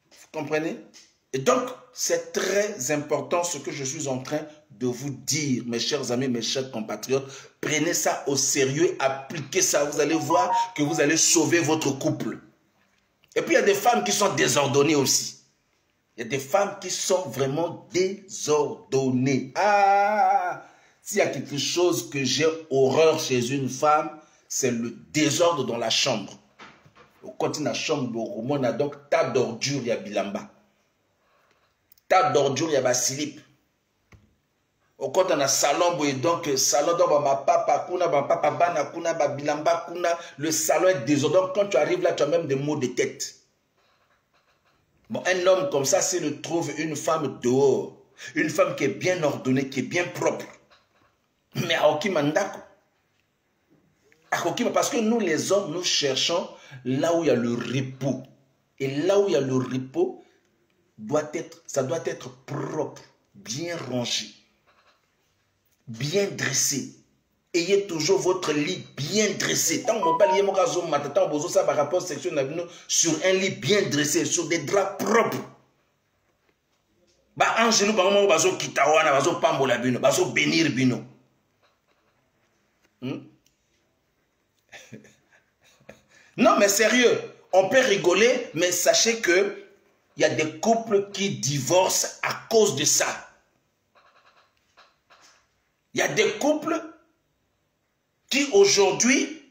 Vous comprenez? Et donc, c'est très important ce que je suis en train de vous dire, mes chers amis, mes chers compatriotes. Prenez ça au sérieux, appliquez ça. Vous allez voir que vous allez sauver votre couple. Et puis, il y a des femmes qui sont désordonnées aussi. Il y a des femmes qui sont vraiment désordonnées. Ah! S'il y a quelque chose que j'ai horreur chez une femme, c'est le désordre dans la chambre. Quand la chambre, on a donc tas d'ordures, il y a bilamba. Tas d'ordures, il y a basilip. Quand on a salon, donc salon dans ma papa, kuna, ma papa, bana, kuna, bilamba, kuna, le salon est désordonné. Quand tu arrives là, tu as même des maux de tête. Bon, un homme comme ça, s'il trouve une femme dehors, une femme qui est bien ordonnée, qui est bien propre, mais à Okima Ndako. Parce que nous, les hommes, nous cherchons là où il y a le repos. Et là où il y a le repos, ça doit être propre, bien rangé, bien dressé. Ayez toujours votre lit bien dressé. Tant que vous avez un rapport sexuel sur un lit bien dressé, sur des draps propres. Non, mais sérieux, on peut rigoler, mais sachez que il y a des couples qui divorcent à cause de ça. Il y a des couples qui aujourd'hui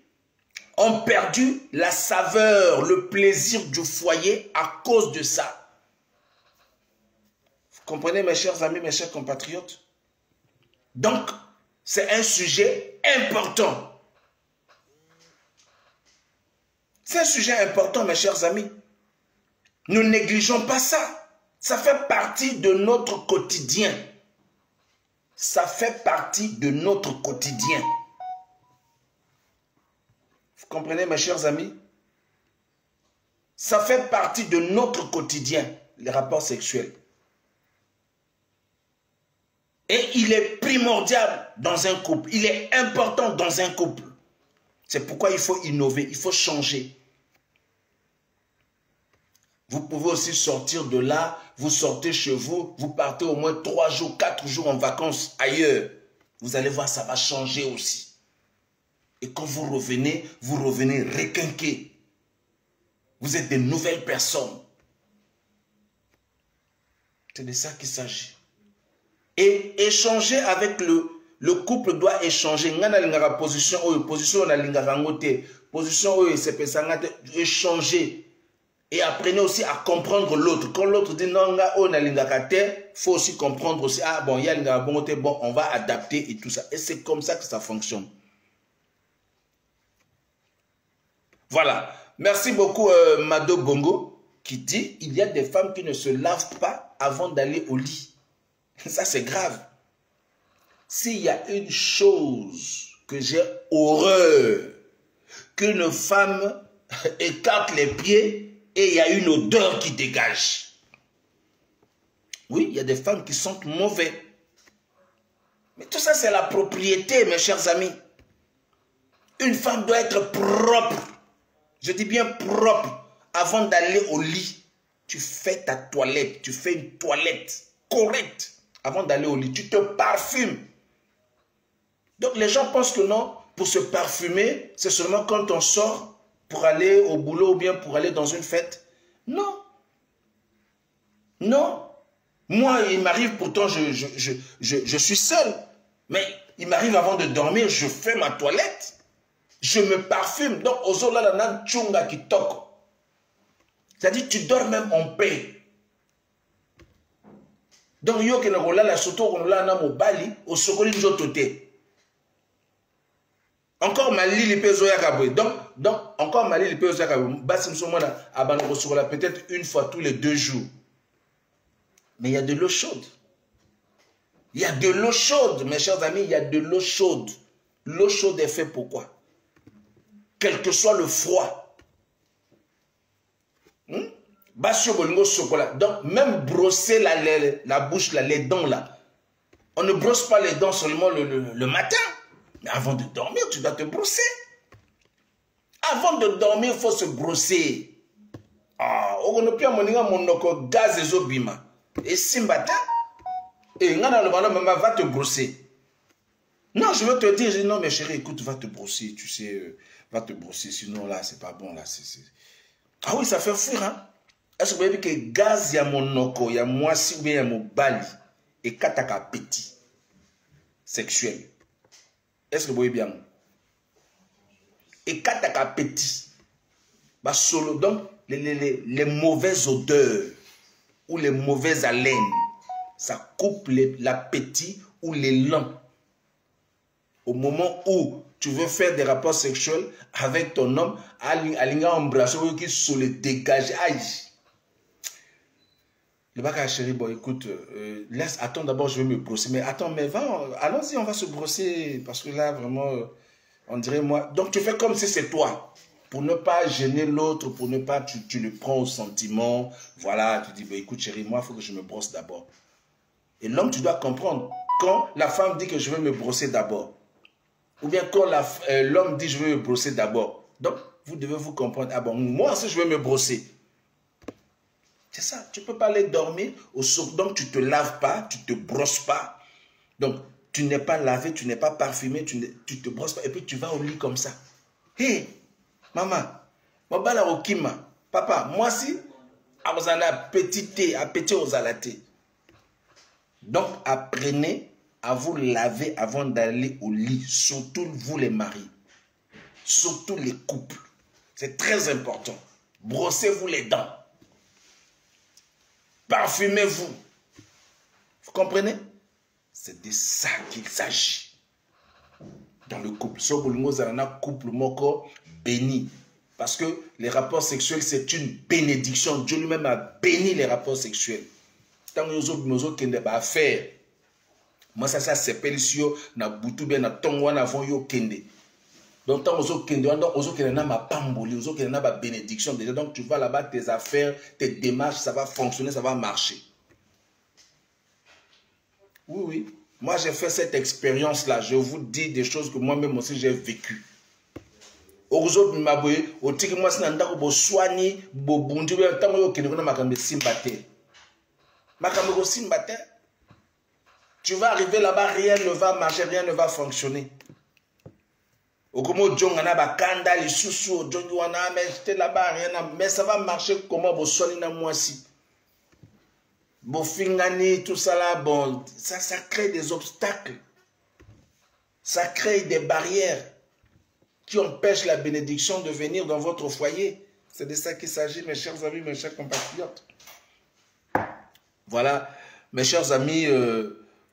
ont perdu la saveur, le plaisir du foyer à cause de ça. Vous comprenez, mes chers amis, mes chers compatriotes? Donc, c'est un sujet important. C'est un sujet important, mes chers amis. Ne négligeons pas ça. Ça fait partie de notre quotidien. Ça fait partie de notre quotidien. Vous comprenez, mes chers amis? Ça fait partie de notre quotidien, les rapports sexuels. Et il est primordial dans un couple. Il est important dans un couple. C'est pourquoi il faut innover, il faut changer. Vous pouvez aussi sortir de là, vous sortez chez vous, vous partez au moins 3 jours, 4 jours en vacances ailleurs. Vous allez voir, ça va changer aussi. Et quand vous revenez requinqués. Vous êtes des nouvelles personnes. C'est de ça qu'il s'agit. Et échanger avec le couple doit échanger. Échanger. Et apprenez aussi à comprendre l'autre. Quand l'autre dit non, il faut aussi comprendre aussi. Ah bon, il y a bon, on va adapter et tout ça. Et c'est comme ça que ça fonctionne. Voilà. Merci beaucoup Mado Bongo qui dit il y a des femmes qui ne se lavent pas avant d'aller au lit. Ça c'est grave. S'il y a une chose que j'ai horreur, qu'une femme écarte les pieds et il y a une odeur qui dégage. Oui, il y a des femmes qui sentent mauvais. Mais tout ça, c'est la propriété, mes chers amis. Une femme doit être propre. Je dis bien propre. Avant d'aller au lit, tu fais ta toilette. Tu fais une toilette correcte. Avant d'aller au lit, tu te parfumes. Donc les gens pensent que non, pour se parfumer, c'est seulement quand on sort pour aller au boulot ou bien pour aller dans une fête. Non. Non. Moi, il m'arrive, pourtant, je suis seul. Mais il m'arrive avant de dormir, je fais ma toilette. Je me parfume. Donc, aux autres, là, là, tchunga qui toque. C'est-à-dire, tu dors même en paix. Donc, yo que ne la soto qu'on l'a na mobali au sokoli njotote. Encore Mali li peso ya kabwe. Donc encore Mali li peso ya kabwe. Basim somona abano sokola peut-être une fois tous les 2 jours. Mais il y a de l'eau chaude. Il y a de l'eau chaude, mes chers amis, il y a de l'eau chaude. L'eau chaude est faite pour quoi? Quel que soit le froid. Donc même brosser la bouche, là, les dents là. On ne brosse pas les dents seulement le matin. Mais avant de dormir, tu dois te brosser. Avant de dormir, il faut se brosser. Ah, on ne peut pas gaz et zobima. Et simbata. Et va te brosser. Non, je veux te dire, non, mais chérie, écoute, va te brosser, tu sais, va te brosser, sinon là, c'est pas bon, là, Ah oui, ça fait fuir, hein. Est-ce que vous voyez que gaz, il y a mon noko, il y a moi, si ou bien il y a mon bali, et kataka petit, sexuel. Est-ce que vous voyez bien? Et kataka petit, bah solo, donc, les mauvaises odeurs, ou les mauvaises haleines, ça coupe l'appétit ou l'élan. Au moment où tu veux faire des rapports sexuels avec ton homme, alinga embrasser qui se le dégager. Aïe. Le bac chérie, bon écoute, laisse, attends d'abord, je vais me brosser. Mais attends, mais va, allons-y, on va se brosser. Parce que là, vraiment, on dirait moi. Donc tu fais comme si c'est toi. Pour ne pas gêner l'autre, pour ne pas, tu le prends au sentiment. Voilà, tu dis, bah, écoute chérie, moi, il faut que je me brosse d'abord. Et l'homme, tu dois comprendre. Quand la femme dit que je veux me brosser d'abord, ou bien quand l'homme dit je veux me brosser d'abord, donc vous devez vous comprendre. Ah bon, moi aussi je veux me brosser. C'est ça, tu ne peux pas aller dormir, donc tu ne te laves pas, tu ne te brosses pas. Donc tu n'es pas lavé, tu n'es pas parfumé, tu ne te brosses pas, et puis tu vas au lit comme ça. Hé, maman, papa, moi si, vous en avez petit thé, appétit aux alatés. Donc, apprenez à vous laver avant d'aller au lit, surtout vous les maris, surtout les couples. C'est très important. Brossez-vous les dents. Parfumez-vous. Vous comprenez? C'est de ça qu'il s'agit dans le couple. Couple moko béni. Parce que les rapports sexuels, c'est une bénédiction. Dieu lui-même a béni les rapports sexuels. Tant que nous avons faire, moi ça s'appelle sur na butu bien na tongo na vont yo kende. Donc tant que nous avons na ma pamboli, nous avons na ba bénédiction déjà. Donc tu vas là-bas, tes affaires, tes démarches, ça va fonctionner, ça va marcher. Oui, oui. Moi j'ai fait cette expérience-là. Je vous dis des choses que moi-même aussi j'ai vécues. Aujourd'hui, au tiki moi c'est nanda ko bo soigner, bo bundu bien tant que yo kende na makambe simbate. Tu vas arriver là-bas, rien ne va marcher, rien ne va fonctionner. Mais ça va marcher comment? Tout ça là, bon, ça crée des obstacles. Ça crée des barrières qui empêchent la bénédiction de venir dans votre foyer. C'est de ça qu'il s'agit, mes chers amis, mes chers compatriotes. Voilà, mes chers amis,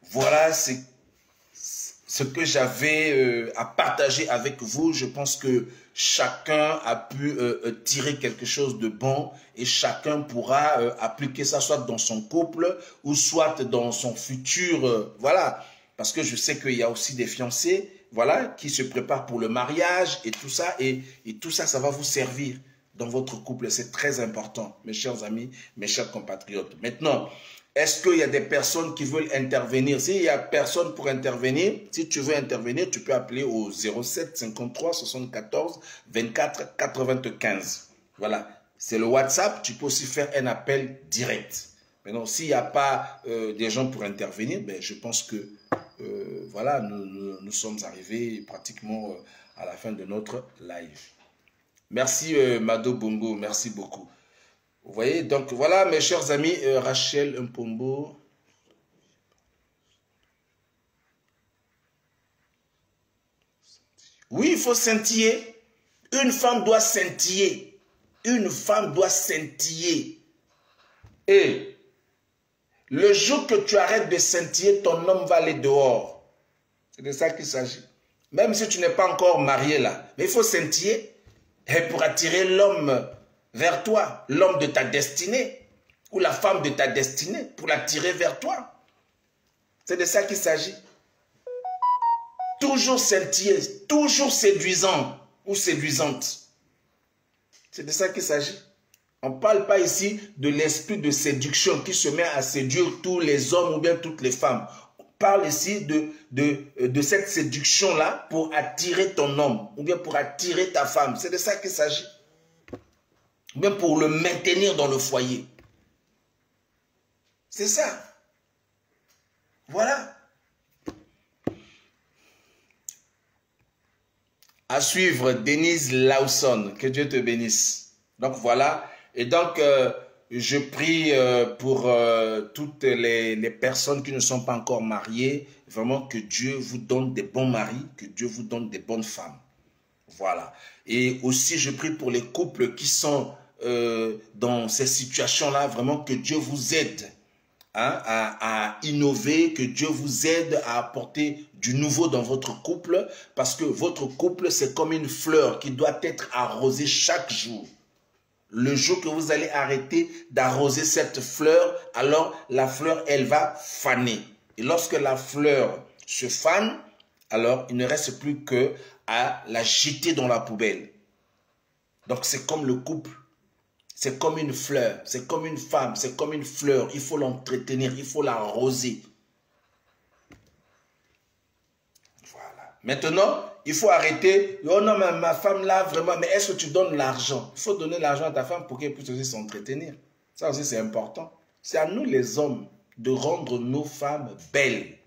voilà ce que j'avais à partager avec vous. Je pense que chacun a pu tirer quelque chose de bon et chacun pourra appliquer ça soit dans son couple ou soit dans son futur. Voilà, parce que je sais qu'il y a aussi des fiancés, voilà, qui se préparent pour le mariage et tout ça. Et tout ça, ça va vous servir dans votre couple. C'est très important, mes chers amis, mes chers compatriotes. Maintenant, est-ce qu'il y a des personnes qui veulent intervenir? S'il y a personne pour intervenir, si tu veux intervenir, tu peux appeler au 07 53 74 24 95. Voilà, c'est le WhatsApp. Tu peux aussi faire un appel direct. Maintenant, s'il n'y a pas des gens pour intervenir, ben, je pense que voilà, nous sommes arrivés pratiquement à la fin de notre live. Merci Mado Bongo, merci beaucoup. Vous voyez, donc voilà mes chers amis, Rachel Mpombo. Oui, il faut scintiller. Une femme doit scintiller. Une femme doit scintiller. Et le jour que tu arrêtes de scintiller, ton homme va aller dehors. C'est de ça qu'il s'agit. Même si tu n'es pas encore marié là. Mais il faut scintiller pour attirer l'homme vers toi, l'homme de ta destinée, ou la femme de ta destinée, pour l'attirer vers toi. C'est de ça qu'il s'agit. Toujours scintiller, toujours séduisant ou séduisante. C'est de ça qu'il s'agit. On ne parle pas ici de l'esprit de séduction qui se met à séduire tous les hommes ou bien toutes les femmes. parle ici de cette séduction-là pour attirer ton homme, ou bien pour attirer ta femme. C'est de ça qu'il s'agit. Ou bien pour le maintenir dans le foyer. C'est ça. Voilà. À suivre, Denise Lawson. Que Dieu te bénisse. Donc voilà. Et donc, je prie pour toutes les personnes qui ne sont pas encore mariées. Vraiment que Dieu vous donne des bons maris, que Dieu vous donne des bonnes femmes. Voilà. Et aussi, je prie pour les couples qui sont dans ces situations-là. Vraiment que Dieu vous aide. Hein, à innover, que Dieu vous aide à apporter du nouveau dans votre couple, parce que votre couple, c'est comme une fleur qui doit être arrosée chaque jour. Le jour que vous allez arrêter d'arroser cette fleur, alors la fleur, elle va faner. Et lorsque la fleur se fane, alors il ne reste plus que à la jeter dans la poubelle. Donc c'est comme le couple. C'est comme une fleur, c'est comme une femme, c'est comme une fleur. Il faut l'entretenir, il faut l'arroser. Voilà. Maintenant, il faut arrêter. Oh non, ma femme là, vraiment, mais est-ce que tu donnes l'argent? Il faut donner l'argent à ta femme pour qu'elle puisse aussi s'entretenir. Ça aussi, c'est important. C'est à nous les hommes de rendre nos femmes belles.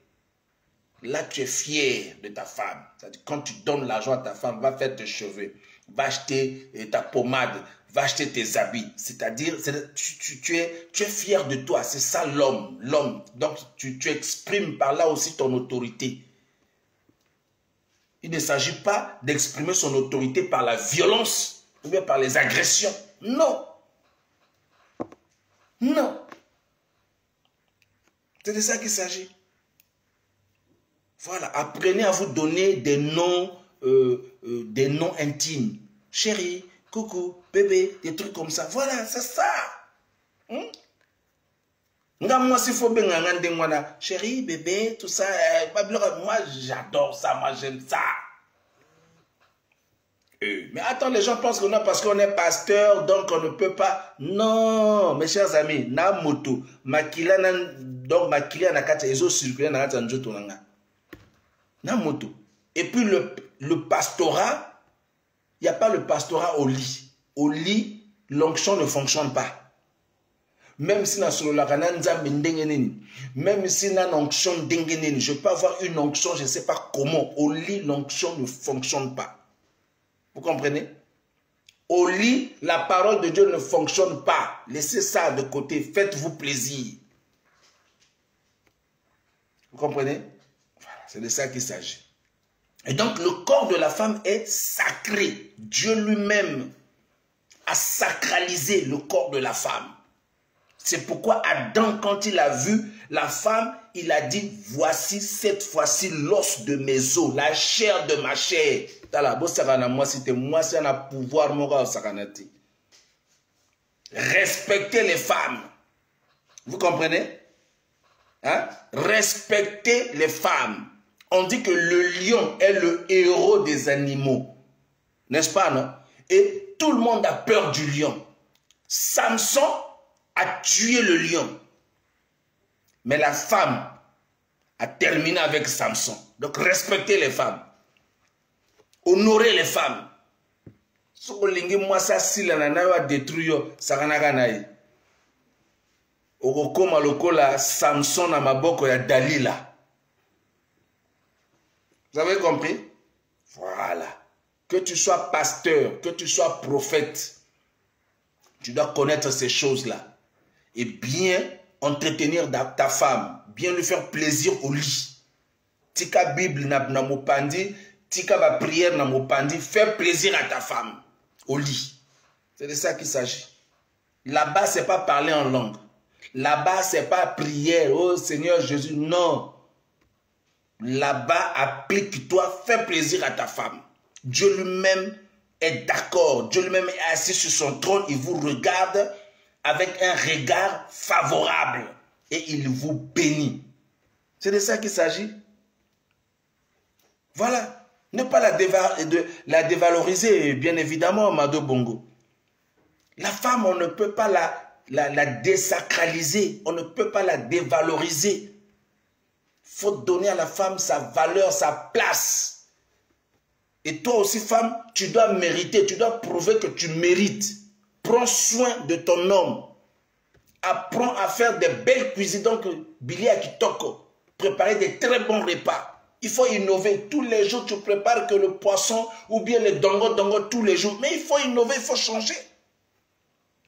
Là, tu es fier de ta femme. Quand tu donnes l'argent à ta femme, va faire tes cheveux, va acheter ta pommade, va acheter tes habits. C'est-à-dire, tu es fier de toi. C'est ça l'homme. Donc, tu exprimes par là aussi ton autorité. Il ne s'agit pas d'exprimer son autorité par la violence ou bien par les agressions. Non. Non. C'est de ça qu'il s'agit. Voilà. Apprenez à vous donner des noms intimes. Chérie, coucou, bébé, des trucs comme ça. Voilà, c'est ça. Moi, s'il faut bien, chérie, bébé, tout ça. Moi, j'adore ça, moi, j'aime ça. Mais attends, les gens pensent que non, parce qu'on est pasteur, donc on ne peut pas. Non, mes chers amis, na moto, makila donc makila na kata ezo circuler na kata njoto nanga. Na moto. Et puis le pastorat, il n'y a pas le pastorat au lit. Au lit, l'onction ne fonctionne pas. Même si même si l'onction je peux avoir une onction, je ne sais pas comment. Au lit, l'onction ne fonctionne pas. Vous comprenez? Au lit, la parole de Dieu ne fonctionne pas. Laissez ça de côté. Faites-vous plaisir. Vous comprenez? Voilà, c'est de ça qu'il s'agit. Et donc, le corps de la femme est sacré. Dieu lui-même a sacralisé le corps de la femme. C'est pourquoi Adam, quand il a vu la femme, il a dit, voici cette fois-ci l'os de mes os, la chair de ma chair. Moi, c'est un pouvoir moral. Respectez les femmes. Vous comprenez? Hein? Respectez les femmes. On dit que le lion est le héros des animaux. N'est-ce pas, non? Et tout le monde a peur du lion. Samson a tué le lion. Mais la femme a terminé avec Samson. Donc respectez les femmes. Honorez les femmes. Moi, ça, si la nana va détruire, ça va n'aganaï. Okokoma lokola Samson na maboko ya Dalila. Vous avez compris? Voilà. Que tu sois pasteur, que tu sois prophète, tu dois connaître ces choses-là. Et bien entretenir ta femme, bien lui faire plaisir au lit. Tika Bible na mopandi, tika ba prière na mopandi, fais plaisir à ta femme au lit. C'est de ça qu'il s'agit. Là-bas, c'est pas parler en langue. Là-bas, c'est pas prière, oh Seigneur Jésus, non. Là-bas, applique-toi, fais plaisir à ta femme. Dieu lui-même est d'accord. Dieu lui-même est assis sur son trône. Il vous regarde avec un regard favorable. Et il vous bénit. C'est de ça qu'il s'agit. Voilà. Ne pas la dévaloriser, bien évidemment, Mado Bongo. La femme, on ne peut pas la désacraliser. On ne peut pas la dévaloriser. faut donner à la femme sa valeur, sa place. Et toi aussi, femme, tu dois mériter, tu dois prouver que tu mérites. Prends soin de ton homme. Apprends à faire des belles cuisines. Donc, Billy Akitoko, préparer des très bons repas. Il faut innover. Tous les jours, tu prépares que le poisson ou bien le dongo tous les jours. Mais il faut innover, il faut changer.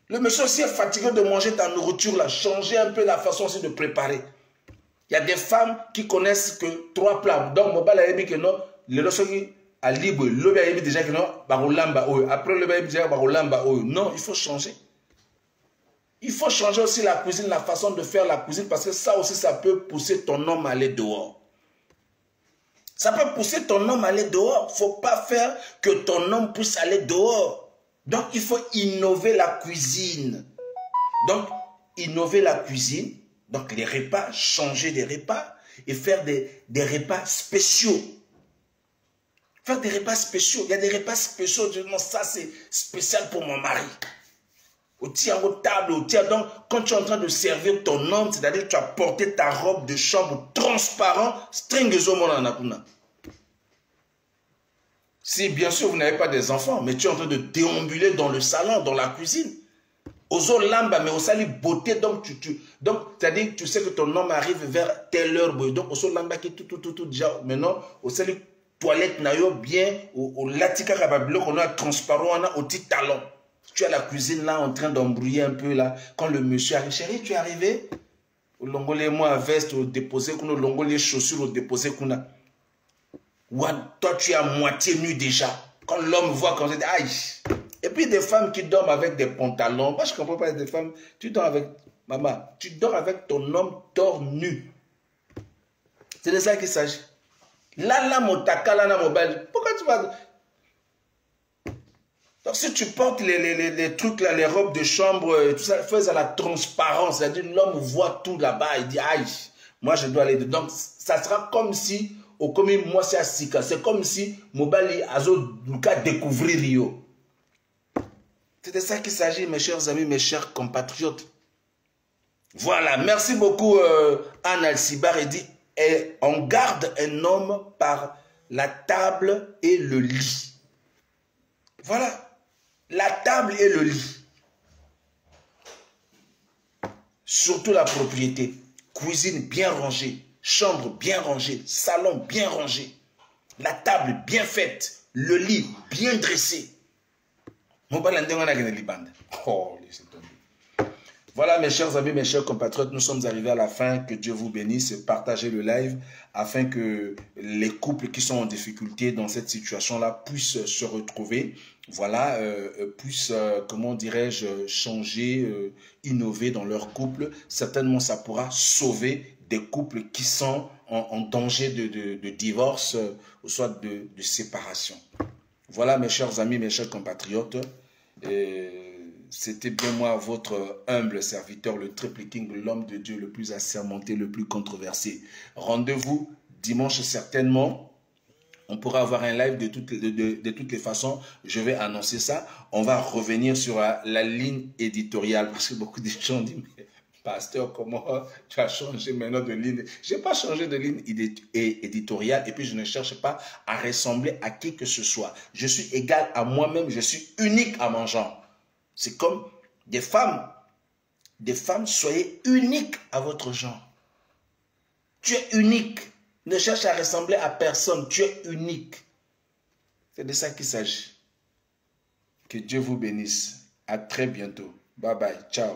Le monsieur aussi est fatigué de manger ta nourriture là. Changer un peu la façon aussi de préparer. Il y a des femmes qui connaissent que 3 plats. Donc, mon bal a dit que non, le losoki a libre. Le a dit déjà que non, barolamba oyo. Après, le a dit déjà barolamba oyo. Non, il faut changer. Il faut changer aussi la cuisine, la façon de faire la cuisine, parce que ça aussi, ça peut pousser ton homme à aller dehors. Ça peut pousser ton homme à aller dehors. Il ne faut pas faire que ton homme puisse aller dehors. Donc, il faut innover la cuisine. Donc, innover la cuisine, donc les repas, changer des repas et faire des repas spéciaux. Faire des repas spéciaux. Il y a des repas spéciaux. Non, ça, c'est spécial pour mon mari. Au tien, aux tables, au tien. Donc, quand tu es en train de servir ton homme, c'est-à-dire que tu as porté ta robe de chambre transparent, si bien sûr vous n'avez pas des enfants, mais tu es en train de déambuler dans le salon, dans la cuisine. Ozo lamba, mais au sali beauté, donc c'est-à-dire que tu sais que ton homme arrive vers telle heure, donc ozo lamba qui tout déjà, maintenant, au sali toilette nayo bien, au latika kababilo, on a transparent, on a au petit talon. Tu es à la cuisine là, en train d'embrouiller un peu là, quand le monsieur arrive, chérie, tu es arrivé? Au longolé, moi, à veste, au déposé, au longolé, chaussures, au déposé, kuna. Toi, tu es à moitié nu déjà. Quand l'homme voit comme ça, aïe. Et puis des femmes qui dorment avec des pantalons. Moi, je ne comprends pas des femmes. Tu dors avec, maman, tu dors avec ton homme, dors nu. C'est de ça qu'il s'agit. Là, motaka, là, mobile. Pourquoi tu vas... Donc, si tu portes les trucs là, les robes de chambre, tout ça, fais à la transparence. C'est-à-dire, l'homme voit tout là-bas. Il dit, aïe, moi, je dois aller dedans. Donc, ça sera comme si... moi c'est comme si Mobali Azo Luka découvrir Rio. C'est de ça qu'il s'agit, mes chers amis, mes chers compatriotes. Voilà, merci beaucoup Anne Alcibar. Elle dit, on garde un homme par la table et le lit. Voilà, la table et le lit. Surtout la propriété. Cuisine bien rangée. Chambre bien rangée, salon bien rangé, la table bien faite, le lit bien dressé. Voilà mes chers amis, mes chers compatriotes, nous sommes arrivés à la fin. Que Dieu vous bénisse, partagez le live afin que les couples qui sont en difficulté dans cette situation-là puissent se retrouver. Voilà, puissent, comment dirais-je, changer, innover dans leur couple. Certainement, ça pourra sauver des couples qui sont en danger de divorce ou soit de séparation. Voilà mes chers amis, mes chers compatriotes. C'était bien moi, votre humble serviteur, le Triple King, l'homme de Dieu le plus assermenté, le plus controversé. Rendez-vous dimanche certainement. On pourra avoir un live de toutes les façons. Je vais annoncer ça. On va revenir sur la ligne éditoriale parce que beaucoup de gens disent... Pasteur, comment tu as changé maintenant de ligne? Je n'ai pas changé de ligne éditoriale et puis je ne cherche pas à ressembler à qui que ce soit. Je suis égal à moi-même, je suis unique à mon genre. C'est comme des femmes. Des femmes, soyez uniques à votre genre. Tu es unique. Ne cherche à ressembler à personne. Tu es unique. C'est de ça qu'il s'agit. Que Dieu vous bénisse. À très bientôt. Bye bye. Ciao.